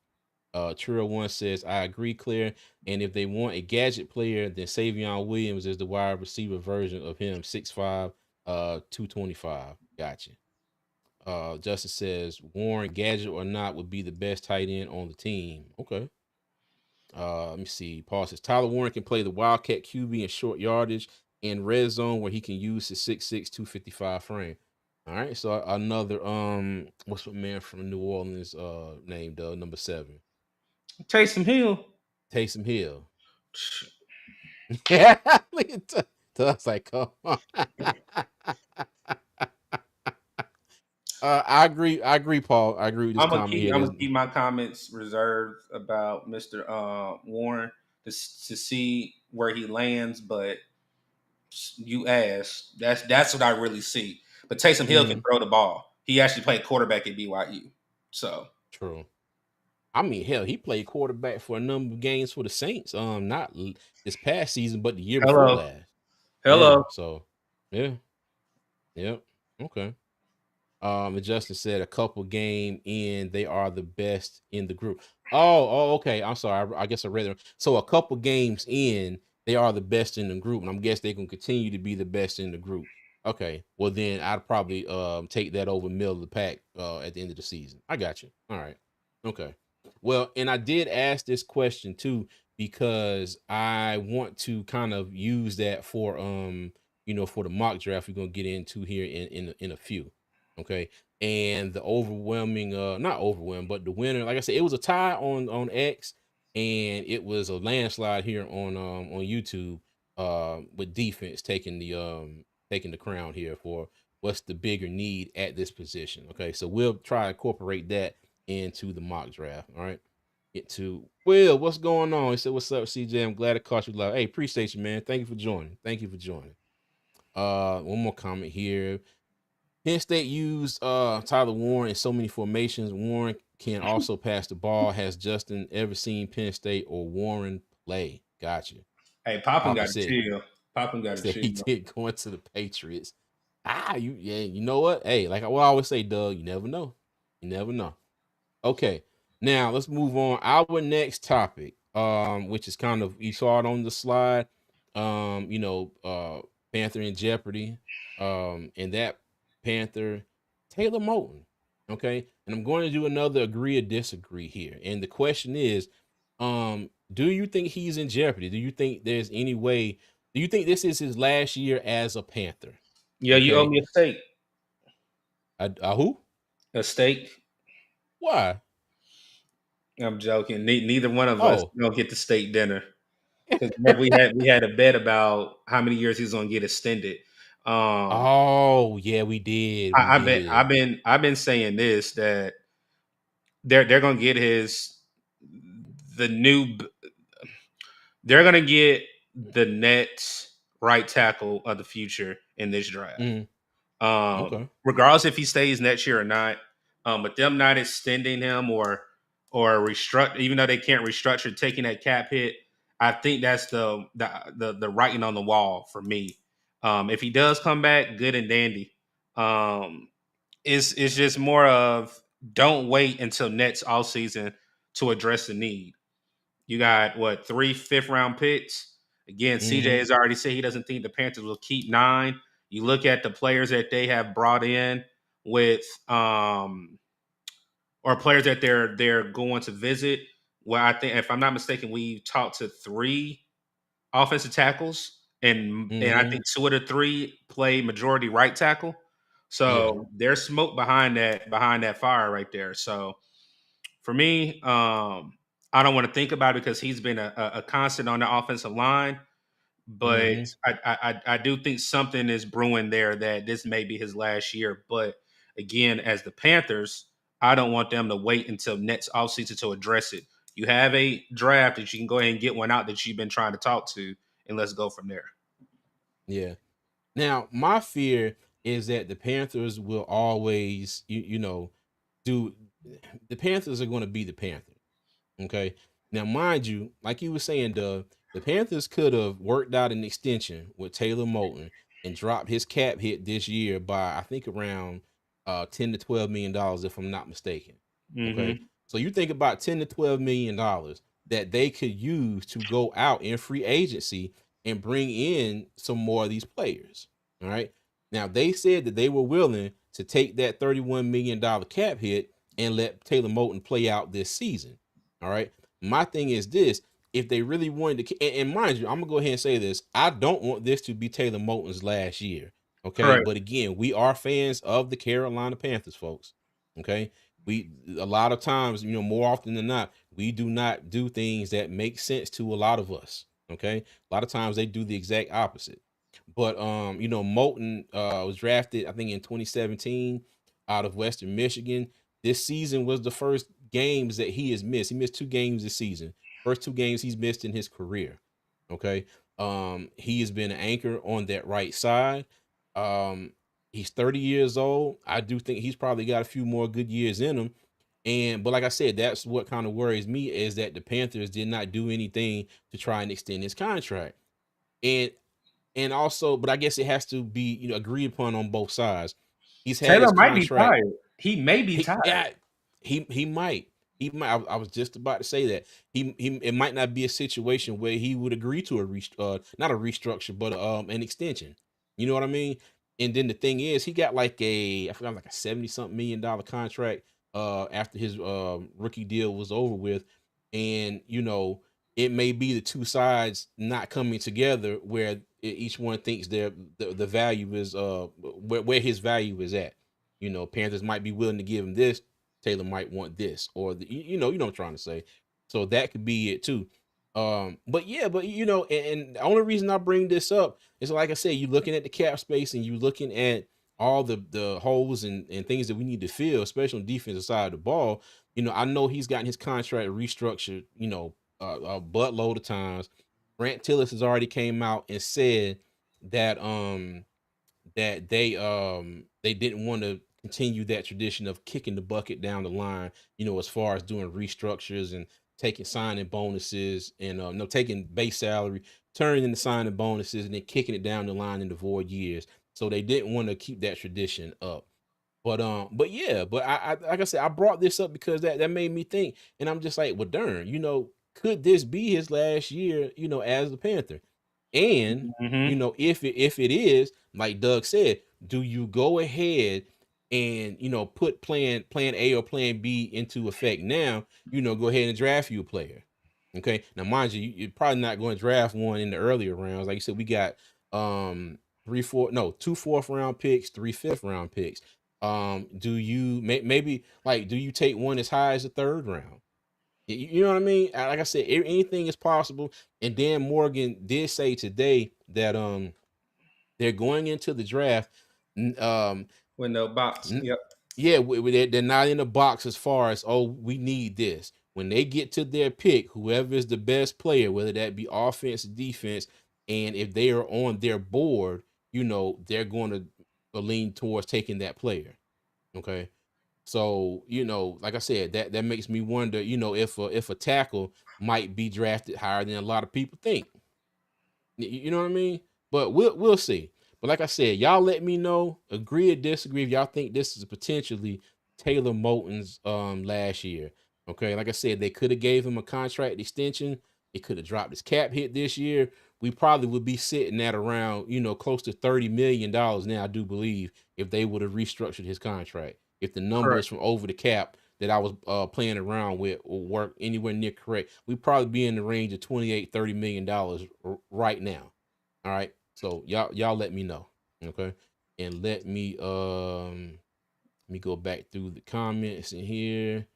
Trio One says, I agree, Claire. And if they want a gadget player, then Savion Williams is the wide receiver version of him, 6'5, 225. Gotcha. Justin says Warren, gadget or not, would be the best tight end on the team. Okay. Let me see. Paul says Tyler Warren can play the Wildcat QB in short yardage and red zone where he can use his 6'6", 255 frame. All right. So another what's the man from New Orleans named number 7? Taysom Hill. Taysom Hill. Yeah. Look at Tuck's like, come on. I agree. I agree, Paul. I agree with this comment here. I'm There's gonna keep my comments reserved about Mr. Warren to see where he lands. But you asked, that's what I really see. But Taysom Hill can Mhm, throw the ball. He actually played quarterback at BYU. So true. I mean, hell, he played quarterback for a number of games for the Saints. Not this past season, but the year before hello, last. Yeah. hello. So, yeah. Yep. Okay. And Justin said a couple game in, they are the best in the group. Okay. I'm sorry. I guess I read it. So a couple games in, they are the best in the group, and I'm guess they can continue to be the best in the group. Okay. Well, then I'd probably take that over middle of the pack at the end of the season. I got you. All right. Okay. Well, and I did ask this question too because I want to kind of use that for for the mock draft we're gonna get into here in a few. Okay. And the overwhelming, not overwhelming, but the winner, like I said, it was a tie on X, and it was a landslide here on YouTube, with defense taking the crown here for what's the bigger need at this position. Okay, so we'll try to incorporate that into the mock draft. All right. Get to Will, what's going on? He said, "What's up, CJ? I'm glad I caught you live. Hey, appreciate you, man. Thank you for joining. Thank you for joining." One more comment here. Penn State used Tyler Warren in so many formations. Warren can also pass the ball. Has Justin ever seen Penn State or Warren play? Gotcha. Hey, Popham Papa got to said chill. Popham got to said he chill. did going to the Patriots. You know what? Hey, like I always say, Doug, you never know. You never know. Okay, now let's move on. Our next topic, which is kind of you saw it on the slide, Panther in jeopardy, and that Panther, Taylor Moton. Okay, and I'm going to do another agree or disagree here. And the question is, do you think he's in jeopardy? Do you think there's any way? Do you think this is his last year as a Panther? Yeah, you owe Okay, me a steak. who? A steak. Why? I'm joking. Neither one of us Oh. gonna get the steak dinner because remember we had a bet about how many years he's gonna get extended. Um, Oh, yeah, we did. We I've been did. I've been saying this that they're gonna get the new they're gonna get the Nets right tackle of the future in this draft. Mhm. Okay. Regardless if he stays next year or not. But them not extending him or restructure, even though they can't restructure, taking that cap hit, I think that's the writing on the wall for me. If he does come back, good and dandy. Um, it's just more of don't wait until next off season to address the need. You got what 3 5th-round picks. Again, CJ Mhm. has already said he doesn't think the Panthers will keep 9. You look at the players that they have brought in with or players that they're going to visit. Well, I think if I'm not mistaken, we talked to 3 offensive tackles, and I Mhm. think 2 of the 3 play majority right tackle. Yeah. So there's smoke behind that fire right there. So for me, I don't want to think about it because he's been a constant on the offensive line. But Mhm. I do think something is brewing there that this may be his last year. But again, as the Panthers, I don't want them to wait until next offseason to address it. You have a draft that you can go ahead and get one out that you've been trying to talk to, and let's go from there. Yeah. Now, my fear is that the Panthers will always, do the Panthers are going to be the Panthers. Okay. Now, mind you, like you were saying, Doug, the Panthers could have worked out an extension with Taylor Moton and dropped his cap hit this year by I think around 10 to $12 million, if I'm not mistaken. Okay. Mm-hmm. So you think about 10 to $12 million that they could use to go out in free agency and bring in some more of these players. All right. Now they said that they were willing to take that $31 million cap hit and let Taylor Moton play out this season. All right. My thing is this: if they really wanted to, and mind you, I'm gonna go ahead and say this: I don't want this to be Taylor Moton's last year. Okay, Correct. but again, we are fans of the Carolina Panthers, folks. Okay, we a lot of times, more often than not, we do not do things that make sense to a lot of us. Okay, a lot of times they do the exact opposite. But Moton was drafted, I think, in 2017. out of Western Michigan. This season was the first games that he has missed. He missed 2 games this season. First 2 games he's missed in his career. Okay. He has been an anchor on that right side. He's 30 years old. I do think he's probably got a few more good years in him. But like I said, that's what kind of worries me is that the Panthers did not do anything to try and extend his contract. And also, but I guess it has to be, agreed upon on both sides. He's had his Taylor might be contract. tired. He may be He tired. yeah, he might. He might. I was just about to say that he it might not be a situation where he would agree to not a restructure, but an extension. You know what I mean? And then the thing is, he got like I forgot, like a 70-something $1 million contract after his rookie deal was over with. And it may be the two sides not coming together where each one thinks the value is where his value is at. Panthers might be willing to give him this. Taylor might want this, or you know what I'm trying to say. So that could be it too. But yeah, and the only reason I bring this up is, like I said, you're looking at the cap space and you're looking at all the holes and things that we need to fill, especially on the defensive side of the ball. I know he's gotten his contract restructured, a buttload of times. Grant Tillis has already came out and said that they didn't want to continue that tradition of kicking the bucket down the line, as far as doing restructures and taking signing bonuses and no taking base salary, turning into signing bonuses and then kicking it down the line in the void years. So they didn't want to keep that tradition up. But yeah, but I like I said, I brought this up because that made me think, and I'm just like, well, darn, could this be his last year, as a Panther? And Mm-hmm. if it is, like Doug said, do you go ahead and put plan A or plan B into effect now? Go ahead and draft you a player. Okay, now mind you, you're probably not going to draft one in the earlier rounds. Like you said, we got two fourth round picks, 3 5th-round picks. Do you maybe like do you take one as high as the 3rd round? You know what I mean? Like I said, anything is possible. And Dan Morgan did say today that they're going into the draft. Window box. Yep. Yeah, they're not in the box as far as, oh, we need this. When they get to their pick, whoever is the best player, whether that be offense, defense, and if they are on their board, they're going to lean towards taking that player. Okay. So, like I said, that makes me wonder, if a tackle might be drafted higher than a lot of people think. You know what I mean? But we'll see. But like I said, y'all let me know, agree or disagree, if y'all think this is potentially Taylor Moton's last year. Okay, like I said, they could have gave him a contract extension. It could have dropped his cap hit this year. We probably would be sitting at around, close to $30 million now, I do believe, if they would have restructured his contract. If the numbers Correct. from over the cap that I was playing around with will work anywhere near correct, we'd probably be in the range of $28-30 million right now. All right. So y'all let me know. Okay. And let me go back through the comments in here.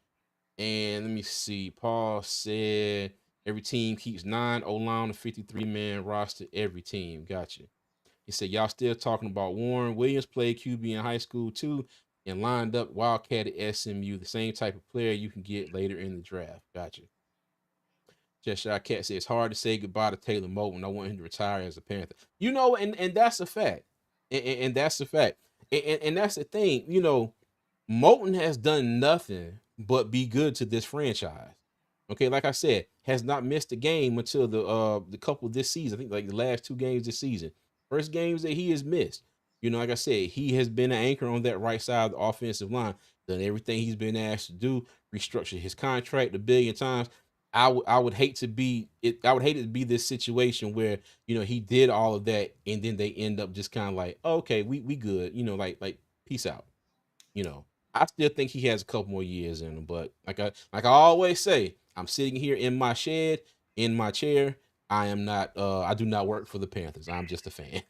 And let me see. Paul said every team keeps 9 O-line, a 53-man roster, every team. Gotcha. He said, y'all still talking about Warren Williams, played QB in high school too, and lined up Wildcat at SMU, the same type of player you can get later in the draft. Gotcha. Just Shy Cat says it's hard to say goodbye to Taylor Moton. I want him to retire as a Panther. And that's a fact. And that's a fact. And that's the thing. Moton has done nothing but be good to this franchise. Okay, like I said, has not missed a game until the couple this season. I think like the last 2 games this season. First games that he has missed. Like I said, he has been an anchor on that right side of the offensive line. Done everything he's been asked to do. Restructured his contract a billion times. I would hate to be it. I would hate it to be this situation where he did all of that and then they end up just kind of like, oh, okay, we good. Like peace out. You know, I still think he has a couple more years in him, but like I always say, I'm sitting here in my shed, in my chair. I am not. I do not work for the Panthers. I'm just a fan.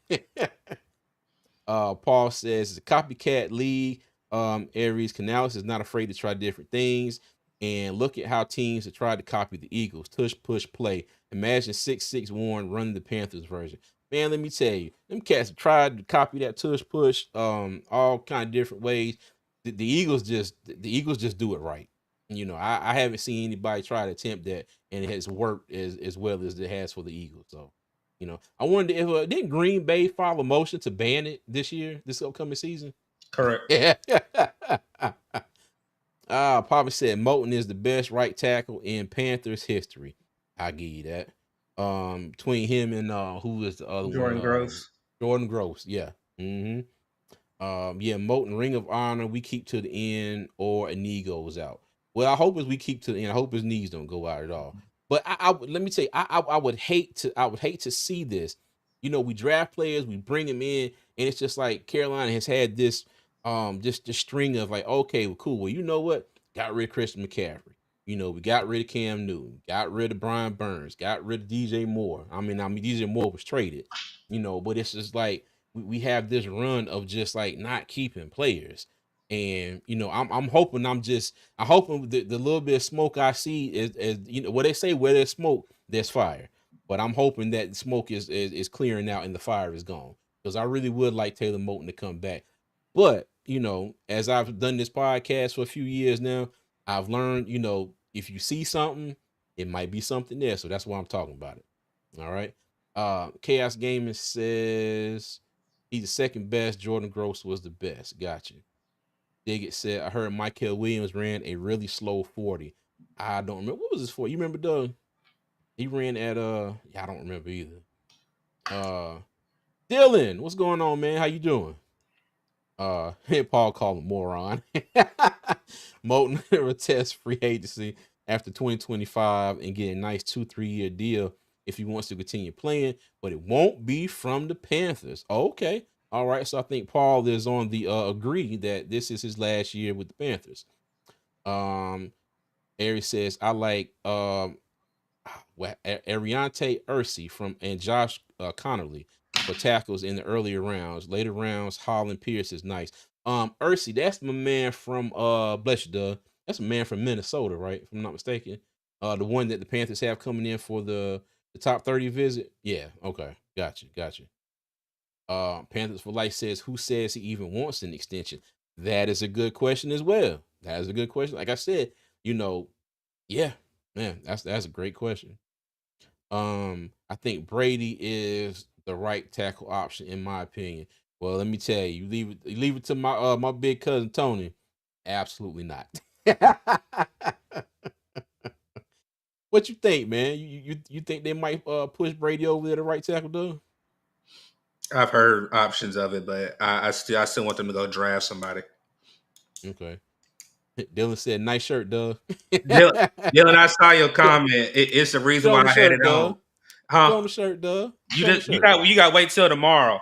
Paul says it's a copycat league. Aries Canales is not afraid to try different things. And look at how teams have tried to copy the Eagles. Tush, push, play. Imagine 6'6" Warren running the Panthers version. Man, let me tell you, them cats have tried to copy that tush push all kind of different ways. the Eagles just do it right. You know, I haven't seen anybody try to attempt that, and it has worked as well as it has for the Eagles. So, you know, I wonder if didn't Green Bay file a motion to ban it this upcoming season? Correct. Yeah. Papa said Moton is the best right tackle in Panthers history. I give you that. Between him and who is the other one? Jordan Gross. Jordan Gross. Yeah. Mm-hmm. Yeah, Moton Ring of Honor, we keep to the end or a knee goes out. Well, I hope is we keep to the end. I hope his knees don't go out at all. But let me tell you, I would hate to see this. You know, we draft players, we bring them in, and it's just like Carolina has had this just the string of like, okay, well, cool. Well, you know what? Got rid of Christian McCaffrey. You know, we got rid of Cam Newton, got rid of Brian Burns, got rid of DJ Moore. I mean, DJ Moore was traded, you know, but it's just like we have this run of just like not keeping players. And you know, I'm hoping I'm hoping the little bit of smoke I see is you know what they say, where there's smoke, there's fire. But I'm hoping that the smoke is clearing out and the fire is gone. Because I really would like Taylor Moton to come back. But, you know, as I've done this podcast for a few years now, I've learned, you know, if you see something, it might be something there. So that's why I'm talking about it. All right. Chaos Gaming says he's the second best. Jordan Gross was the best. Gotcha. Diggett said, I heard Michael Williams ran a really slow 40. I don't remember. What was his 40? You remember, Doug? He ran at yeah, I don't remember either. Dylan, what's going on, man? How you doing? Paul called him moron. Moton will test free agency after 2025 and get a nice 2-3 year deal if he wants to continue playing, but it won't be from the Panthers. Okay. All right. So I think Paul is on the agree that this is his last year with the Panthers. Ari says, I like Ariante Ursi from and Josh Connerly for tackles in the earlier rounds. Later rounds, Holland Pierce is nice. Ursi, that's my man from bless you, Doug. That's a man from Minnesota, right? If I'm not mistaken. The one that the Panthers have coming in for the top 30 visit. Yeah, okay. Gotcha. Panthers for Life says, who says he even wants an extension? That is a good question as well. That is a good question. Like I said, you know, yeah, man, that's a great question. I think Brady is the right tackle option in my opinion. Well, let me tell you, leave it to my my big cousin Tony. Absolutely not. What you think, man? You think they might push Brady over there to right tackle, though? I've heard options of it, but I still want them to go draft somebody. Okay. Dylan said, "Nice shirt, Doug." Dylan, I saw your comment. It's the reason Show why him the I had shirt, it on. Doug. Show Huh? him the shirt, Doug. You Show him the just shirt. you got wait till tomorrow.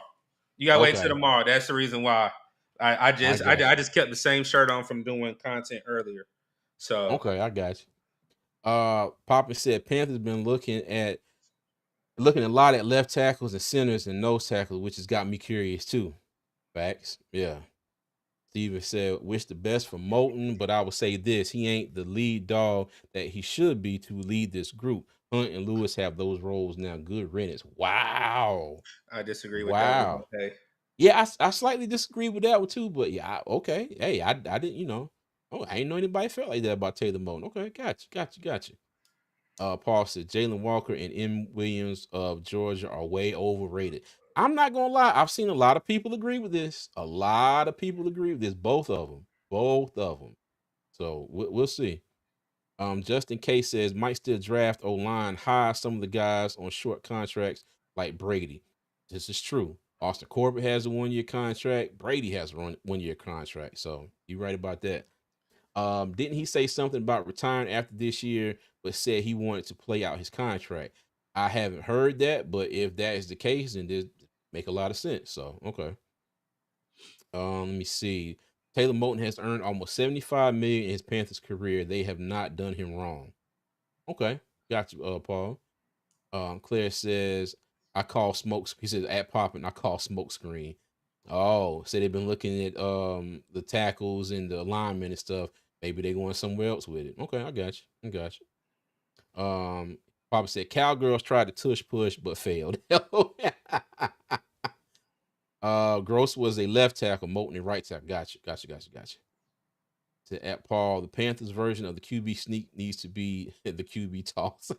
You got to wait till Okay. tomorrow. That's the reason why I got I you. just kept the same shirt on from doing content earlier. So Okay, I got you. Papa said Panthers been looking a lot at left tackles and centers and nose tackles, which has got me curious too. Facts. Yeah. Steven said, wish the best for Moton, but I would say this: he ain't the lead dog that he should be to lead this group. Hunt and Lewis have those roles now. Good riddance. Wow. I disagree with that one. Wow. Okay. Yeah, I slightly disagree with that one too, but yeah, okay. Hey, I didn't, you know. Oh, I ain't know anybody felt like that about Taylor Moton. Okay, gotcha. Paul said Jalen Walker and M. Williams of Georgia are way overrated. I'm not gonna lie, I've seen a lot of people agree with this. A lot of people agree with this. Both of them. So we'll see. Just in case says might still draft O-line, hire some of the guys on short contracts like Brady. This is true. Austin Corbett has a 1-year contract. Brady has a 1-year contract. So you're right about that. Didn't he say something about retiring after this year, but said he wanted to play out his contract? I haven't heard that, but if that is the case, then this make a lot of sense. So okay. Let me see. Taylor Moton has earned almost $75 million in his Panthers career. They have not done him wrong. Okay, got you, Paul. Claire says, I call smoke. He says at popping, I call smoke screen. Oh, so they've been looking at the tackles and the alignment and stuff. Maybe they're going somewhere else with it. Okay, I got you. Papa said Cowgirls tried to tush push but failed. Gross was a left tackle, Moton a right tackle. Gotcha. To at Paul, the Panthers version of the QB sneak needs to be the QB toss.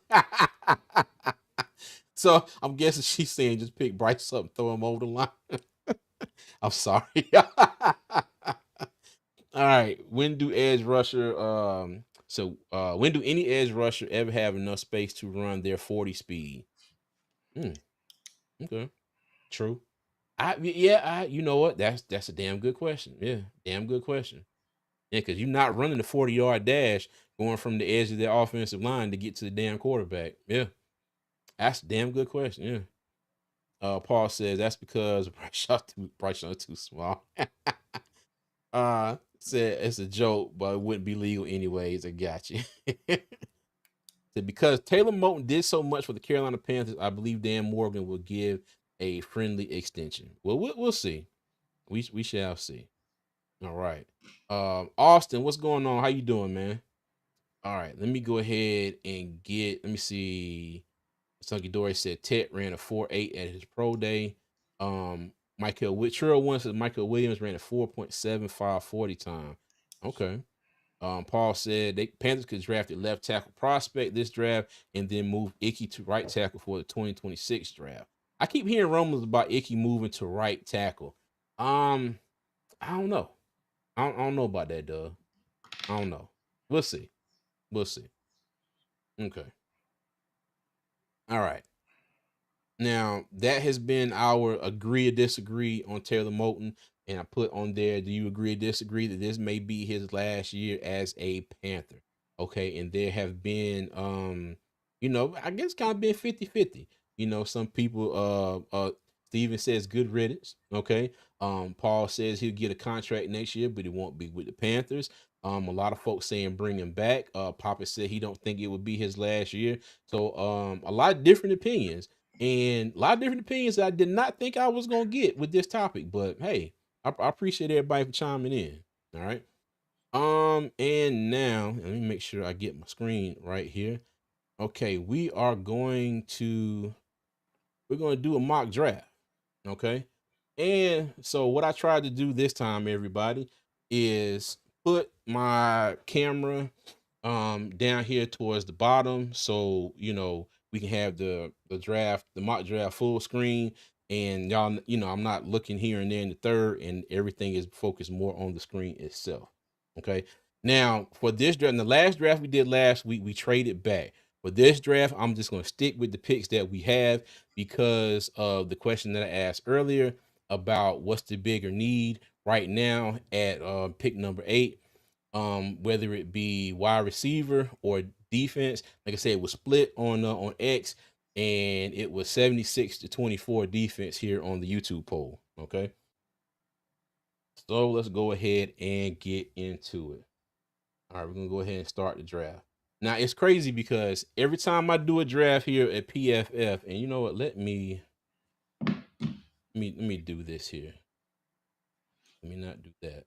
So I'm guessing she's saying just pick Bryce up and throw him over the line. I'm sorry. All right. When do edge rusher when do any edge rusher ever have enough space to run their 40 speed? Okay. True. You know what? That's a damn good question. Yeah, damn good question. Yeah, because you're not running the 40-yard dash going from the edge of the offensive line to get to the damn quarterback. Yeah. That's a damn good question. Yeah. Paul says that's because Bryce Young too small. Said it's a joke, but it wouldn't be legal anyways. I got you. Said because Taylor Moton did so much for the Carolina Panthers, I believe Dan Morgan will give a friendly extension. Well, we'll see. We shall see. All right. Austin, what's going on? How you doing, man? All right, let me go ahead and let me see. Sunky Dory said Ted ran a 4.8 at his pro day. Michael Whittrell once said Michael Williams ran a 4.75 40 time. Okay. Paul said Panthers could draft a left tackle prospect this draft and then move Icky to right tackle for the 2026 draft. I keep hearing rumors about Icky moving to right tackle. I don't know. I don't know about that, Doug. I don't know. We'll see. We'll see. Okay. All right. Now that has been our agree or disagree on Taylor Moton, and I put on there, do you agree or disagree that this may be his last year as a Panther? Okay, and there have been I guess kind of been 50-50. Some people Steven says good riddance. Okay. Paul says he'll get a contract next year, but he won't be with the Panthers. A lot of folks saying bring him back. Papa said he don't think it would be his last year. So a lot of different opinions. And a lot of different opinions I did not think I was gonna get with this topic, but hey, I appreciate everybody for chiming in. All right. And now let me make sure I get my screen right here. Okay, we're going to do a mock draft. Okay. And so what I tried to do this time, everybody, is put my camera down here towards the bottom, so we can have the mock draft full screen, and y'all, I'm not looking here and there in the third, and everything is focused more on the screen itself. Okay. Now for this draft, the last draft we did last week, we traded back. For this draft, I'm just going to stick with the picks that we have because of the question that I asked earlier about what's the bigger need right now at pick number 8, whether it be wide receiver or defense. Like I said, it was split on X, and it was 76-24 defense here on the YouTube poll. Okay, so let's go ahead and get into it. All right, we're gonna go ahead and start the draft. Now it's crazy because every time I do a draft here at PFF, and you know what? Let me do this here. Let me not do that.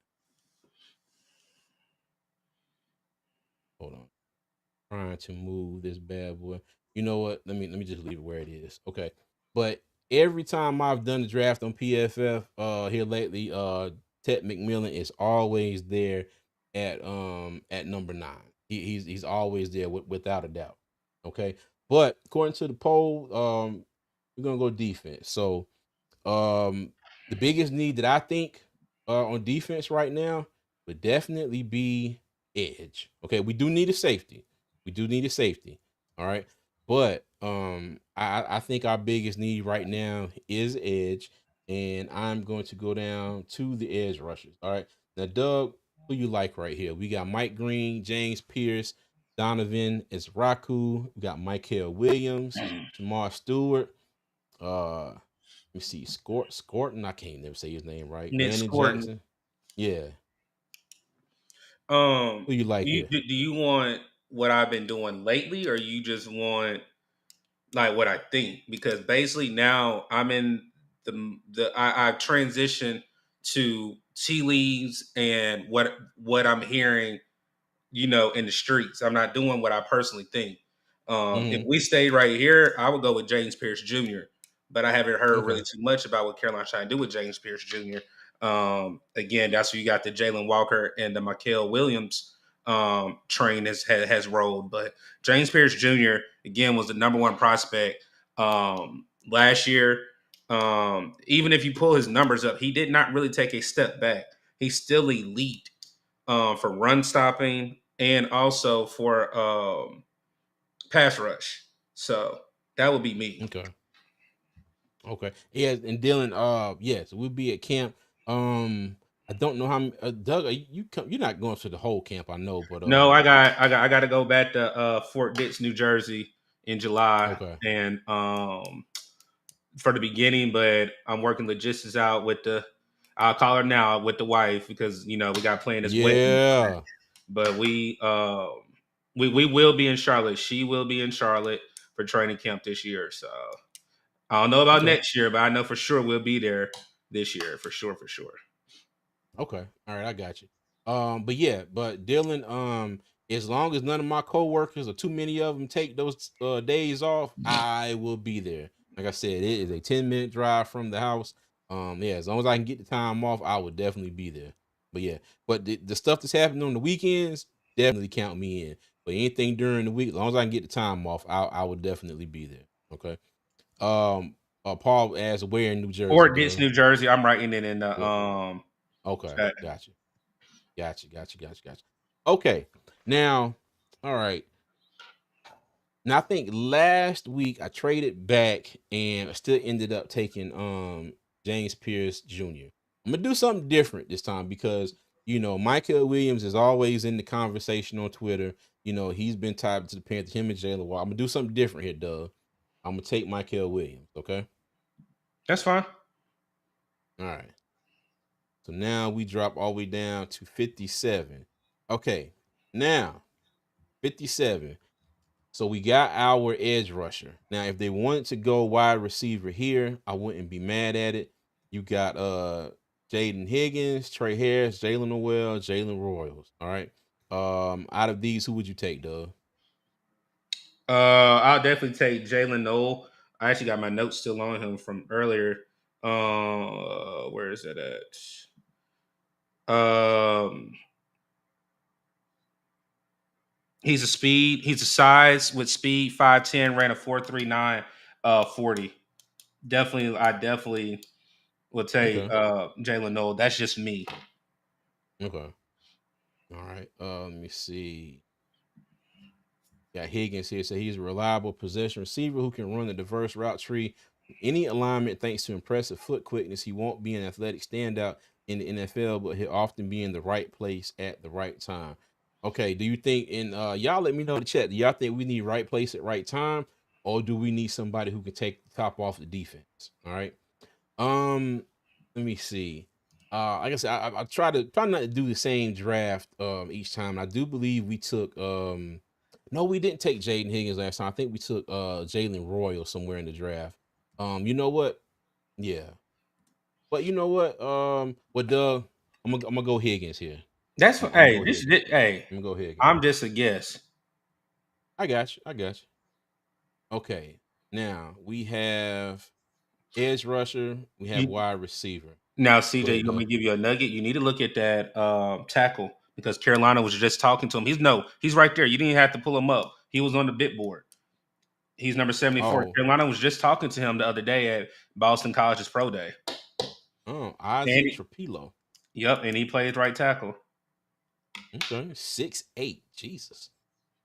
Hold on. Trying to move this bad boy. You know what? Let me just leave it where it is. Okay. But every time I've done the draft on PFF here lately, Ted McMillan is always there at number 9. He's always there without a doubt. Okay. But according to the poll, we're gonna go defense. So the biggest need that I think on defense right now would definitely be edge. Okay, we do need a safety. We do need a safety. All right, but I think our biggest need right now is edge, and I'm going to go down to the edge rushers. All right, now Doug, who you like right here? We got Mike Green, James Pierce, Donovan Ezraku. We got Michael Williams, Jamar Stewart. Let me see, Scorton. I can't never say his name right. Nick Brandon Scorton. Jackson. Yeah. Who you like here? Do you want what I've been doing lately, or you just want like what I think? Because basically now I'm in I've transitioned to tea leaves and what I'm hearing, in the streets. I'm not doing what I personally think. If we stay right here, I would go with James Pierce Jr., but I haven't heard really Okay. too much about what Carolina's trying to do with James Pierce Jr. Again, that's where you got the Jalen Walker and the Mikael Williams train has rolled. But James Pierce Jr. again was the number one prospect last year. Even if you pull his numbers up, he did not really take a step back. He's still elite for run stopping and also for pass rush. So that would be me. Okay. Okay. Yeah, and Dylan, yes, we'll be at camp. I don't know how Doug, you're not going to the whole camp, I know, but No, I got to go back to Fort Dix, New Jersey in July, okay. and for the beginning. But I'm working logistics out with the. I'll call her now with the wife because we got playing this wedding. Yeah. But we will be in Charlotte. She will be in Charlotte for training camp this year. So I don't know about Okay. next year, but I know for sure we'll be there this year for sure. For sure. Okay. All right, I got you. But yeah, but Dylan, as long as none of my coworkers or too many of them take those days off, I will be there. Like I said, it is a 10-minute drive from the house. Yeah, as long as I can get the time off, I would definitely be there. But yeah, but the stuff that's happening on the weekends definitely count me in. But anything during the week, as long as I can get the time off, I would definitely be there. Okay. Paul asked where in New Jersey, Fort Dix, Doug? New Jersey. I'm writing it in the What? Okay, chat. gotcha. Gotcha. Okay. Now, all right. Now I think last week I traded back and I still ended up taking James Pierce Jr. I'm gonna do something different this time because Michael Williams is always in the conversation on Twitter. He's been tied to the Panthers, him and Jalen Wall. I'm gonna do something different here, Doug. I'm gonna take Michael Williams, okay? That's fine. All right. So now we drop all the way down to 57. Okay. Now 57. So we got our edge rusher. Now, if they wanted to go wide receiver here, I wouldn't be mad at it. You got Jaden Higgins, Trey Harris, Jalen Noel, Jalen Royals. All right. Out of these, who would you take, Doug? I'll definitely take Jalen Noel. I actually got my notes still on him from earlier. Where is it at? He's a size with speed, 5'10", ran a 4.39, 40. I definitely will take Okay. Jalen Noel. That's just me. Okay. All right. Let me see. Got Higgins here. So he's a reliable possession receiver who can run a diverse route tree from any alignment thanks to impressive foot quickness. He won't be an athletic standout in the NFL, but he'll often be in the right place at the right time. Okay, do you think y'all let me know in the chat, do y'all think we need right place at right time, or do we need somebody who can take the top off the defense? All right. Let me see. Like I said, I try not to do the same draft each time. I do believe we took no, we didn't take Jaden Higgins last time. I think we took Jalen Royal somewhere in the draft. You know what? Yeah. But you know what? Well, Doug, I'm gonna go Higgins here. That's I'm gonna hey, go this Higgins. hey. I'm gonna go Higgins. I'm just a guess. I got you. I got you. Okay. Now we have edge rusher. We have You, wide receiver. now, Go CJ, ahead, you want me Doug. to give you a nugget? You need to look at that tackle because Carolina was just talking to him. He's right there. You didn't even have to pull him up. He was on the bit board. He's number 74. Oh, Carolina was just talking to him the other day at Boston College's pro day. Ozzy And Trapilo. yep, and he plays right tackle. Okay, 6'8". Jesus.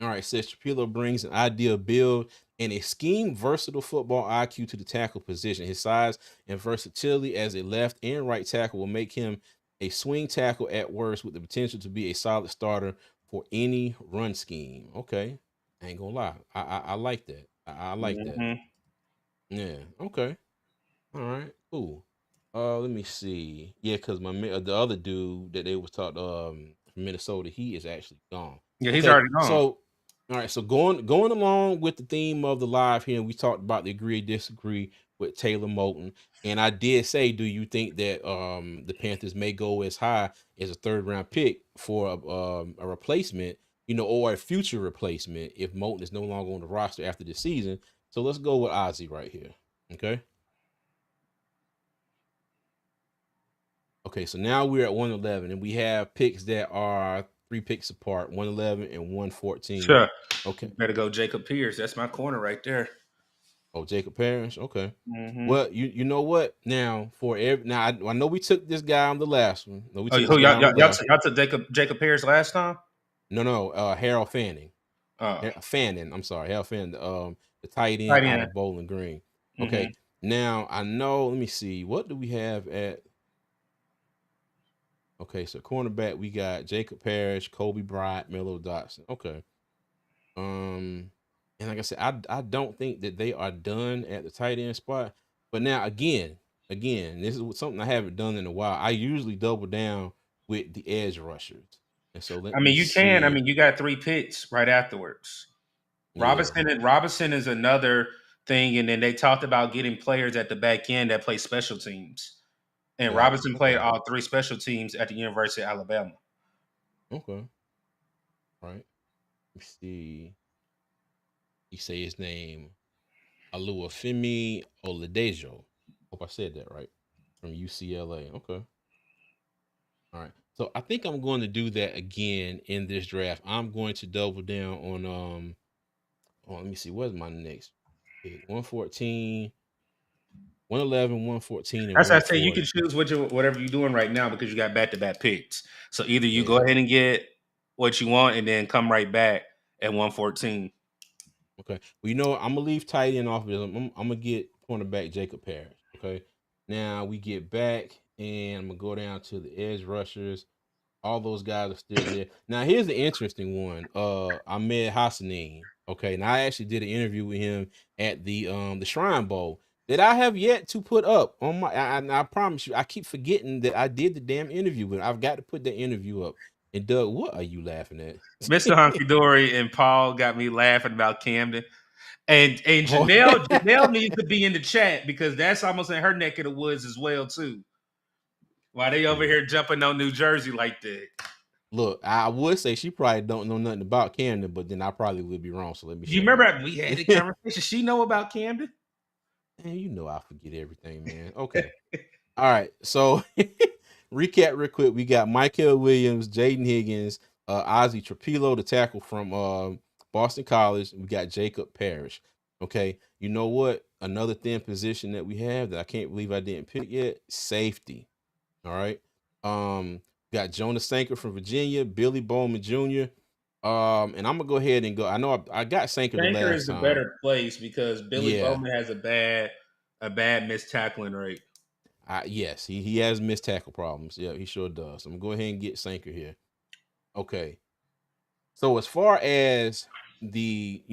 All right, says Trapilo brings an ideal build and a scheme versatile football IQ to the tackle position. His size and versatility as a left and right tackle will make him a swing tackle at worst with the potential to be a solid starter for any run scheme. Okay. I ain't gonna lie. I like that. I like that. Mm-hmm. Yeah. Okay. All right, cool. Let me see. Yeah, because the other dude that they was taught from Minnesota, he is actually gone. Yeah, he's Okay, already gone. so all right, so going along with the theme of the live here, we talked about the agree disagree with Taylor Moton, and I did say, do you think that the Panthers may go as high as a third round pick for a replacement, or a future replacement if Moton is no longer on the roster after this season? So let's go with Ozzy right here. Okay. Okay, so now we're at 111, and we have picks that are 3 picks apart, 111 and 114. Sure. Okay. Better go Jacob Pierce. That's my corner right there. Oh, Jacob Parrish. Okay. Mm-hmm. Well, you know what? Now for every now I know we took this guy on the last one. No, we Oh, took this who guy on the last. y'all took Jacob Pierce last time? No. Harold Fanning. Oh, Fanning. I'm sorry, Harold Fanning. The tight end tight out end. of Bowling Green. Mm-hmm. Okay. Now I know. Let me see. What do we have at? Okay, so cornerback we got Jacob Parrish, Kobe Bryant, Melo Dotson. Okay. And like I said, I don't think that they are done at the tight end spot. But now again, this is something I haven't done in a while. I usually double down with the edge rushers. And so let I me mean, you can. I see. mean, you got 3 picks right afterwards. Yeah, Robinson is another thing, and then they talked about getting players at the back end that play special teams. And yeah. Robinson played Okay. all 3 special teams at the University of Alabama. Okay. All right. Let me see. You say his name Oluwafemi Oladejo. Hope I said that right. From UCLA. Okay. All right. So I think I'm going to do that again in this draft. I'm going to double down on let me see, what's my next pick? 114, 111, 114, and That's why I say you can 140. choose whatever you're doing right now because you got back-to-back picks. So either you go Yeah. ahead and get what you want and then come right back at 114. Okay. Well, you know what? I'm gonna leave tight end off of this. I'm gonna get cornerback Jacob Parrish. Okay. Now we get back and I'm gonna go down to the edge rushers. All those guys are still there. Now here's the interesting one. Ahmed Hassanin. Okay, and I actually did an interview with him at the Shrine Bowl that I have yet to put up on my. I promise you, I keep forgetting that I did the damn interview, but I've got to put that interview up. And Doug, what are you laughing at? Mr. Hunky Dory and Paul got me laughing about Camden. And Oh, Janelle needs to be in the chat because that's almost in her neck of the woods as well, too. Why they over look, here jumping on New Jersey like that? look, I would say she probably don't know nothing about Camden, but then I probably would be wrong. So let me Do you shut up. remember we had the conversation? She know about Camden? Man, you know I forget everything, man. Okay. All right. So recap real quick. We got Michael Williams, Jaden Higgins, Ozzie Trapilo, the tackle from Boston College. We got Jacob Parrish. Okay. You know what? Another thin position that we have that I can't believe I didn't pick yet. Safety. All right. Got Jonas Sanker from Virginia, Billy Bowman Jr. And I'm gonna go ahead and go. I know I got Sanker the Banker last is the time. better place because Billy Yeah. Bowman has a bad missed tackling rate. Yes, he has missed tackle problems. Yeah, he sure does. I'm gonna go ahead and get Sanker here. Okay. So as far as the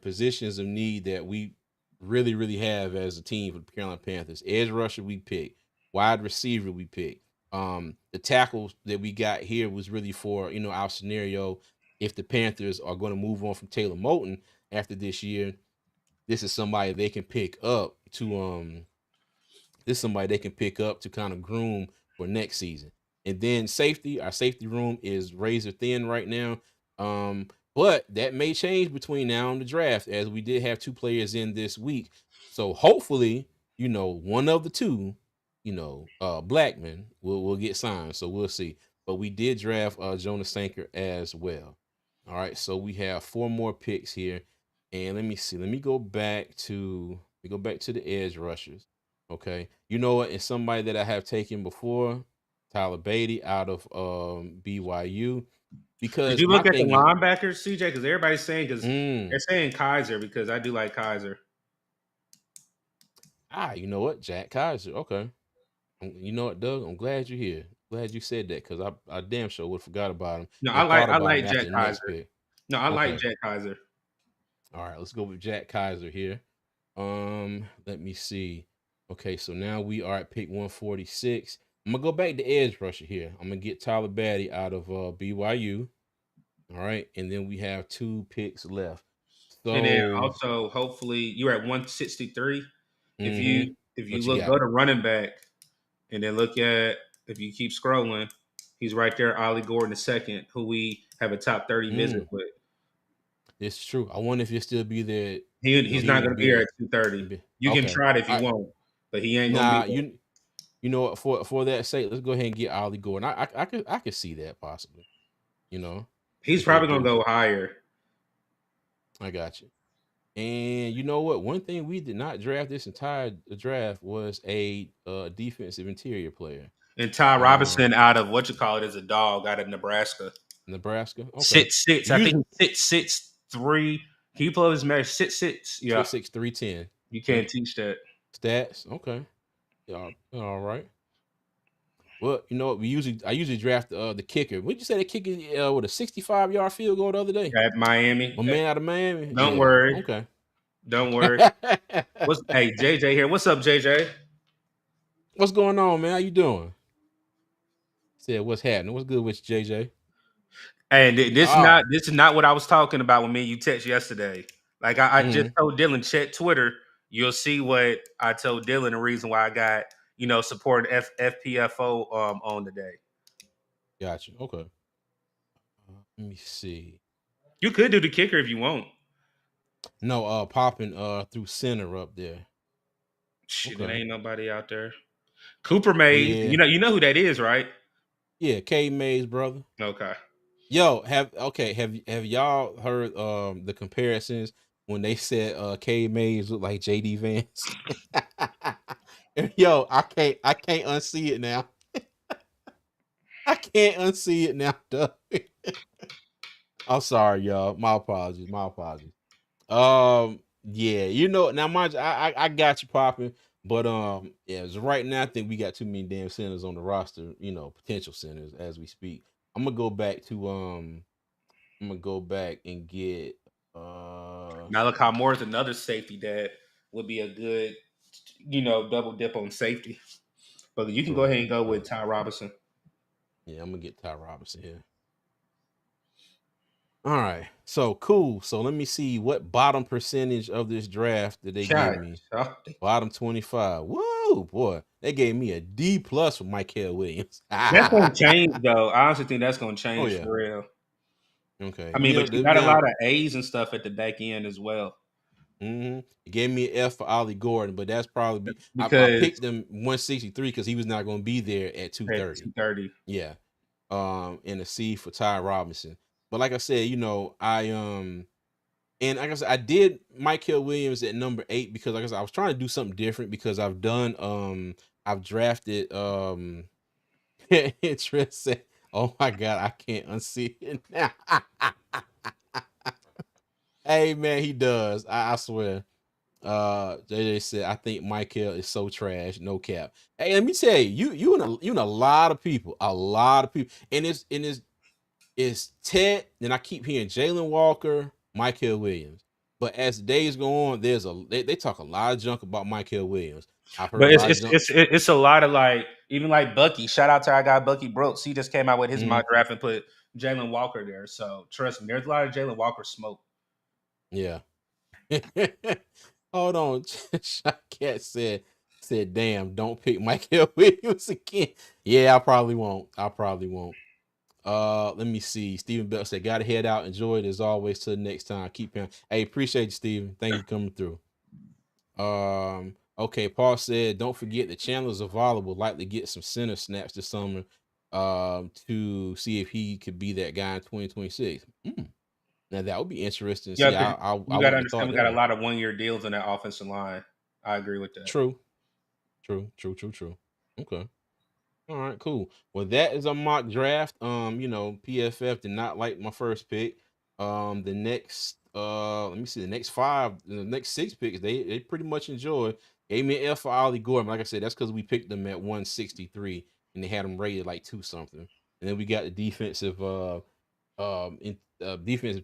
positions of need that we really have as a team for the Carolina Panthers, edge rusher we pick, wide receiver we pick. The tackles that we got here was really for our scenario. If the Panthers are going to move on from Taylor Moton after this year, this is somebody they can pick up to this is somebody they can pick up to kind of groom for next season. And then safety, our safety room is razor thin right now. But that may change between now and the draft, as we did have 2 players in this week. So hopefully, one of the two, Blackman will get signed. So we'll see. But we did draft Jonas Sanker as well. All right, so we have 4 more picks here. And let me see. Let me go back to the edge rushers. Okay. You know what? It's somebody that I have taken before, Tyler Beatty out of BYU. Did Because you my look at the thing is, linebackers, CJ? Because everybody's saying they're mm, saying Kaiser because I do like Kaiser. you know what? Jack Kaiser. Okay. You know what, Doug? I'm glad you're here. Glad you said that because I damn sure would have forgot about him No, and thought I about him like after Jack the next Kaiser. pick. No, I like Okay. Jack Kaiser. All right, let's go with Jack Kaiser here. Let me see. Okay, so now we are at pick 146. I'm gonna go back to edge rusher here. I'm gonna get Tyler Batty out of BYU. All right, and then we have 2 picks left. And then So, also, hopefully, you're at 163. If mm-hmm. you What you look, go got? to running back, and then look at if you keep scrolling, he's right there, Ollie Gordon the second, who we have a top 30 visit Mm, with. this is true. I wonder if he'll still be there. He's He not won't going to be be here there. at 230. You can Okay. try it if All you right. want, but he ain't going to be Nah, there. you know what, for that sake, let's go ahead and get Ollie Gordon. I could see that possibly. You know, He's if they probably gonna do go it. higher. I got you. And you know what? One thing we did not draft this entire draft was a defensive interior player. And Ty Um, Robinson out of what you call it is a dog out of Nebraska. Nebraska. Okay. 6'6". I Usually think he's 6'3". Can you pull up his measure? 6'6". Yeah, 6'6", 310. you Okay. can't teach that. Stats. Okay. Yeah. All right. Well, you know what? I usually draft the kicker. Would you say the kicker with a 65-yard field goal the other day? At Miami, My man out of Miami. don't Yeah. worry, Okay. don't worry. What's hey JJ here? What's up, JJ? What's going on, man? How you doing? Said what's happening? What's good with you, JJ? And this Oh. this is not what I was talking about when me and you text yesterday. Like I just Mm, told Dylan, check Twitter. You'll see what I told Dylan. The reason why I got supporting FPFO on today. gotcha. Okay. Let me see. You could do the kicker if you want. No, popping through center up there. Shit, it Okay. ain't nobody out there. Cooper Mays, Yeah. you know who that is, right? Yeah, K Mays, brother. Okay. Yo, have y'all heard the comparisons when they said K Mays look like JD Vance? Yo, I can't unsee it now. I can't unsee it now, Doug. I'm sorry, y'all. My apologies. My apologies. Yeah, you know, now mind you, I got you popping, but yeah, as of right now, I think we got too many damn centers on the roster, you know, potential centers as we speak. I'm gonna go back and get Malachi Moore is another safety that would be a good, double dip on safety. But you can go true, ahead and go with true. Ty Robinson. Yeah, I'm gonna get Ty Robinson here. All right, so cool. So let me see what bottom percentage of this draft did they give God, me? oh, Bottom 25. Whoa, boy, they gave me a D plus for Michael Williams. that's gonna change though. I honestly think that's gonna Oh change yeah. for real. Okay. I mean, You but know you got a now. lot of A's and stuff at the back end as well. It gave me an F for Ollie Gordon, but that's probably I Because picked him 163 because he was not going to be there at at 230. 230. Yeah. And a C for Ty Robinson. But like I said, you know, and like I said, I did Mike Hill Williams at number 8 because like I said, I was trying to do something different because I've drafted interesting. Oh my god, I can't unsee it now. Hey man, he does. I swear. JJ said, I think Michael is so trash, no cap. Hey, let me tell you, you and a lot of people, and it's Ted. Then I keep hearing Jalen Walker, Michael Williams. But as the days go on, they talk a lot of junk about Michael Williams. I've heard But a lot of junk. it's a lot of like even like Bucky. Shout out to our guy Bucky Brooks. He just came out with his Mhm, mock draft and put Jalen Walker there. So trust me, there's a lot of Jalen Walker smoke. yeah. Hold on. Shotcat said, damn, don't pick Michael Williams again. Yeah, I probably won't. I probably won't. Let me see. Stephen Bell said, gotta head out. Enjoy it as always. Till next time. Keep him. Hey, appreciate you, Stephen. Thank you for coming through. Okay, Paul said, don't forget the Chandler's available. Likely get some center snaps this summer. To see if he could be that guy in 2026. Now that would be interesting to Yeah, see. because I you got to wouldn't have understand thought we got a that. lot of 1 year deals on that offensive line. I agree with that. True. True. True. True. True. Okay. All right, cool. Well, that is a mock draft. You know, PFF did not like my first pick. The next, let me see, the next 6 picks, they pretty much enjoyed. Gave me an F for Ollie Gordon. Like I said, that's because we picked them at 163 and they had them rated like 2 something. And then we got the defensive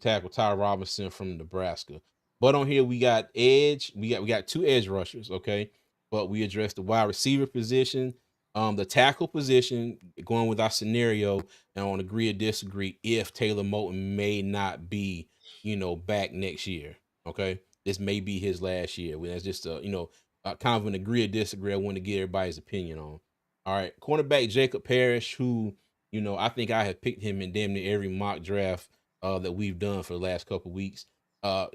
tackle Ty Robinson from Nebraska. But on here we got edge. We got 2 edge rushers, okay? But we addressed the wide receiver position, the tackle position, going with our scenario, and on agree or disagree if Taylor Moton may not be, you know, back next year. Okay, this may be his last year. That's just kind of an agree or disagree. I want to get everybody's opinion on. All right, cornerback Jacob Parrish, who I think I have picked him in damn near every mock draft that we've done for the last couple weeks.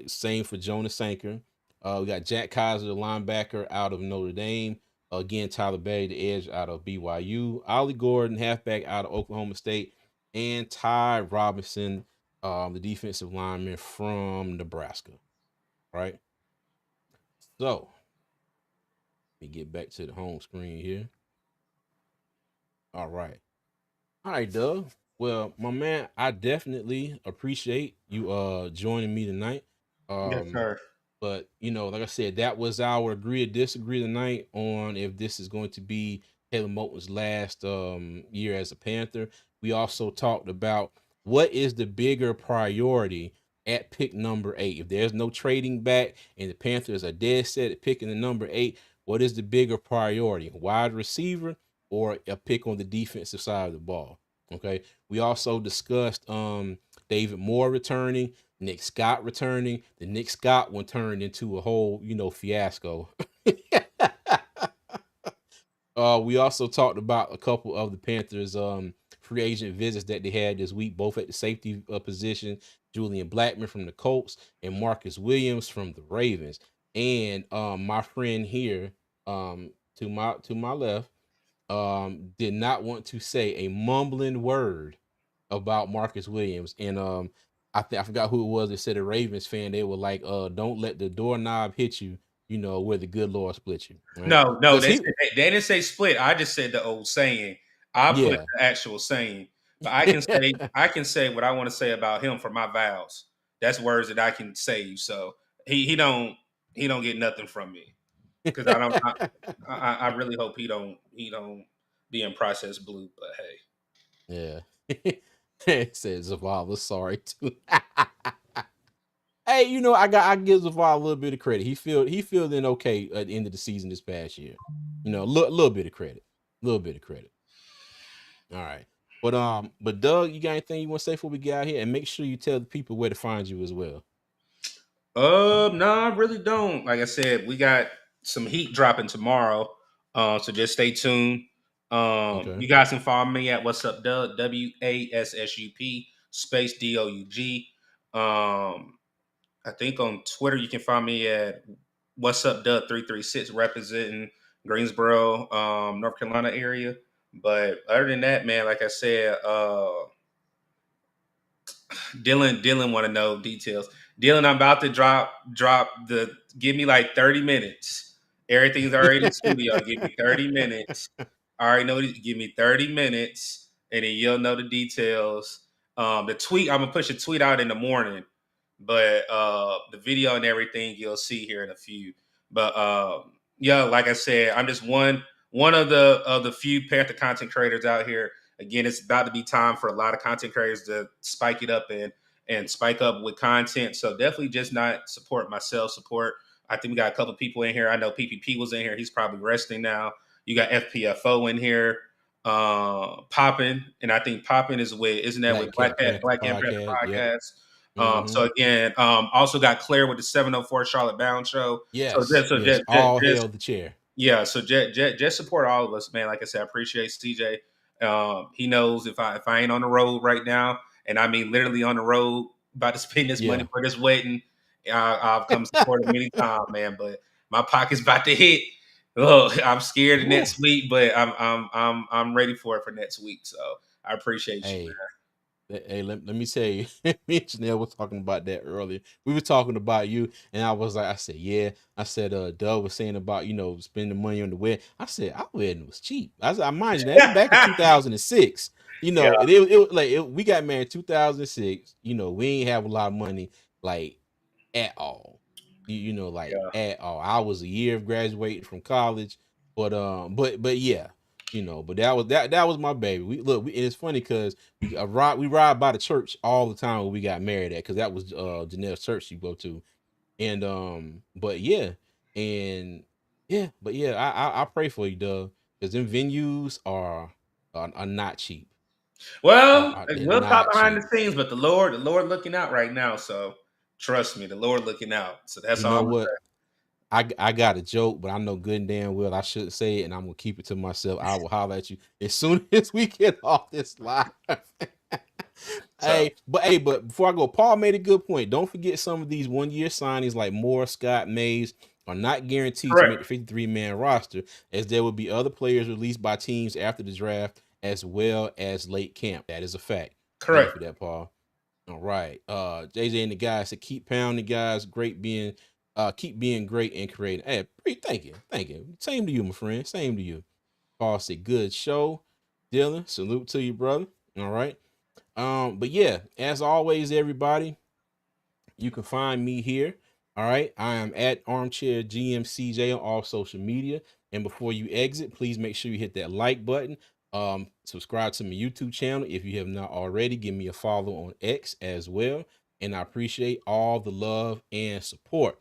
Same for Jonas Sanker. We got Jack Kaiser, the linebacker out of Notre Dame. Again, Tyler Berry, the edge out of BYU. Ollie Gordon, halfback out of Oklahoma State. And Ty Robinson, the defensive lineman from Nebraska. Right? So, let me get back to the home screen here. All right. All right, Doug. Well, my man, I definitely appreciate you joining me tonight. Yes, sir. But like I said, that was our agree or disagree tonight on if this is going to be Taylor Moton's last year as a Panther. We also talked about what is the bigger priority at pick number 8. If there's no trading back and the Panthers are dead set at picking the number 8, what is the bigger priority? Wide receiver or a pick on the defensive side of the ball? Okay. We also discussed David Moore returning, Nick Scott returning. The Nick Scott one turned into a whole, fiasco. We also talked about a couple of the Panthers free agent visits that they had this week, both at the safety position, Julian Blackman from the Colts and Marcus Williams from the Ravens. And my friend here, to my left, did not want to say a mumbling word about Marcus Williams. And I forgot who it was that said a Ravens fan. They were like, don't let the doorknob hit you, where the good Lord split you. Right. No, Because they he they didn't say split. I just said the old saying. I put yeah. the actual saying, but I can say what I want to say about him for my vows. That's words that I can say. So he don't get nothing from me because I don't. I really hope he don't be in process blue. But hey, Yeah. It says Zavala, sorry too. Hey, I give Zavala a little bit of credit. He filled in okay at the end of the season this past year. Little bit of credit. A little bit of credit. All right. But Doug, you got anything you want to say before we get out here? And make sure you tell the people where to find you as well. no, I really don't. Like I said, we got some heat dropping tomorrow. So just stay tuned. Okay. You guys can follow me at What's Up Doug, WASSUP space DOUG. I think on Twitter you can find me at What's Up Doug 336, representing Greensboro, North Carolina area. But other than that, man, like I said, Dylan want to know details. Dylan, I'm about to drop the. Give me like 30 minutes. Everything's already in the studio. Give me 30 minutes. I already know. Give me 30 minutes, and then you'll know the details. The tweet. I'm gonna push a tweet out in the morning, but the video and everything you'll see here in a few. But yeah, like I said, I'm just one of the few Panther content creators out here. Again, it's about to be time for a lot of content creators to spike it up and spike up with content. So definitely just not support myself, support. I think we got a couple people in here. I know PPP was in here. He's probably resting now. You got FPFO in here, Poppin, and I think Poppin is with, isn't that with Black Cat Panther Black Cat Panther podcast. Yep. podcast? Mm-hmm. So again, also got Claire with the 704 Charlotte Bound show. So Yes. just so Yes. All hail the chair. yeah, so just support all of us, man. Like I said, I appreciate CJ. He knows if I ain't on the road right now, and I mean literally on the road, about to spend this money Yeah. for this wedding, I'll come support him anytime, man. But my pocket's about to hit. Oh, I'm scared of Woo. next week, but I'm ready for it for next week. So I appreciate you, man. Hey, let me tell you, me and Janelle was talking about that earlier. We were talking about you, and I said, yeah. I said, Doug was saying about, spending money on the wedding. I said, our wedding was cheap. I said, I mind you, that was back in 2006. Yeah, We got married in 2006. We ain't have a lot of money, like, at all. Like yeah. at all. I was a year of graduating from college, but yeah, but that was my baby. And it's funny because we ride by the church all the time when we got married at, because that was Janelle's church she go to. And but yeah, and yeah, but yeah, I pray for you, Doug, because them venues are not cheap. Well, They're we'll talk not behind the cheap. scenes, but the Lord looking out right now. So trust me, the Lord looking out. So that's You all know I'm gonna what? I got a joke, but I know good and damn well I shouldn't say it, and I'm gonna keep it to myself. I will holler at you as soon as we get off this live. say. But before I go, Paul made a good point. Don't forget some of these 1-year signings like Moore, Scott, Mays. are not guaranteed to Correct. make the 53-man roster, as there will be other players released by teams after the draft as well as late camp. That is a fact. Thank you Correct. for that, Paul. All right. JJ and the guys said keep pounding, guys. Keep being great and creative. Hey, thank you. Thank you. Same to you, my friend. Same to you. Paul said good show. Dylan, salute to you, brother. All right. But yeah, as always, everybody, you can find me here. All right. I am at Armchair GMCJ on all social media. And before you exit, please make sure you hit that like button. Subscribe to my YouTube channel if you have not already. Give me a follow on X as well. And I appreciate all the love and support.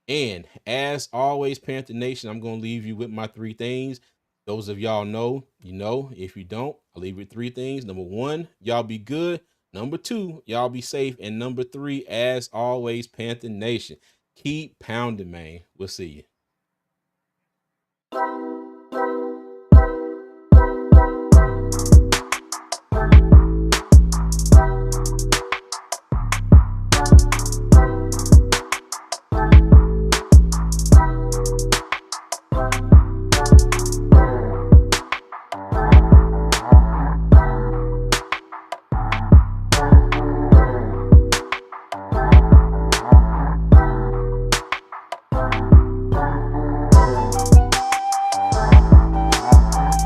And as always, Panther Nation, I'm going to leave you with my 3 things. Those of y'all know, you know. If you don't, I'll leave you with 3 things. Number 1, y'all be good. Number 2, y'all be safe. And number 3, as always, Panther Nation, keep pounding, man. We'll see you.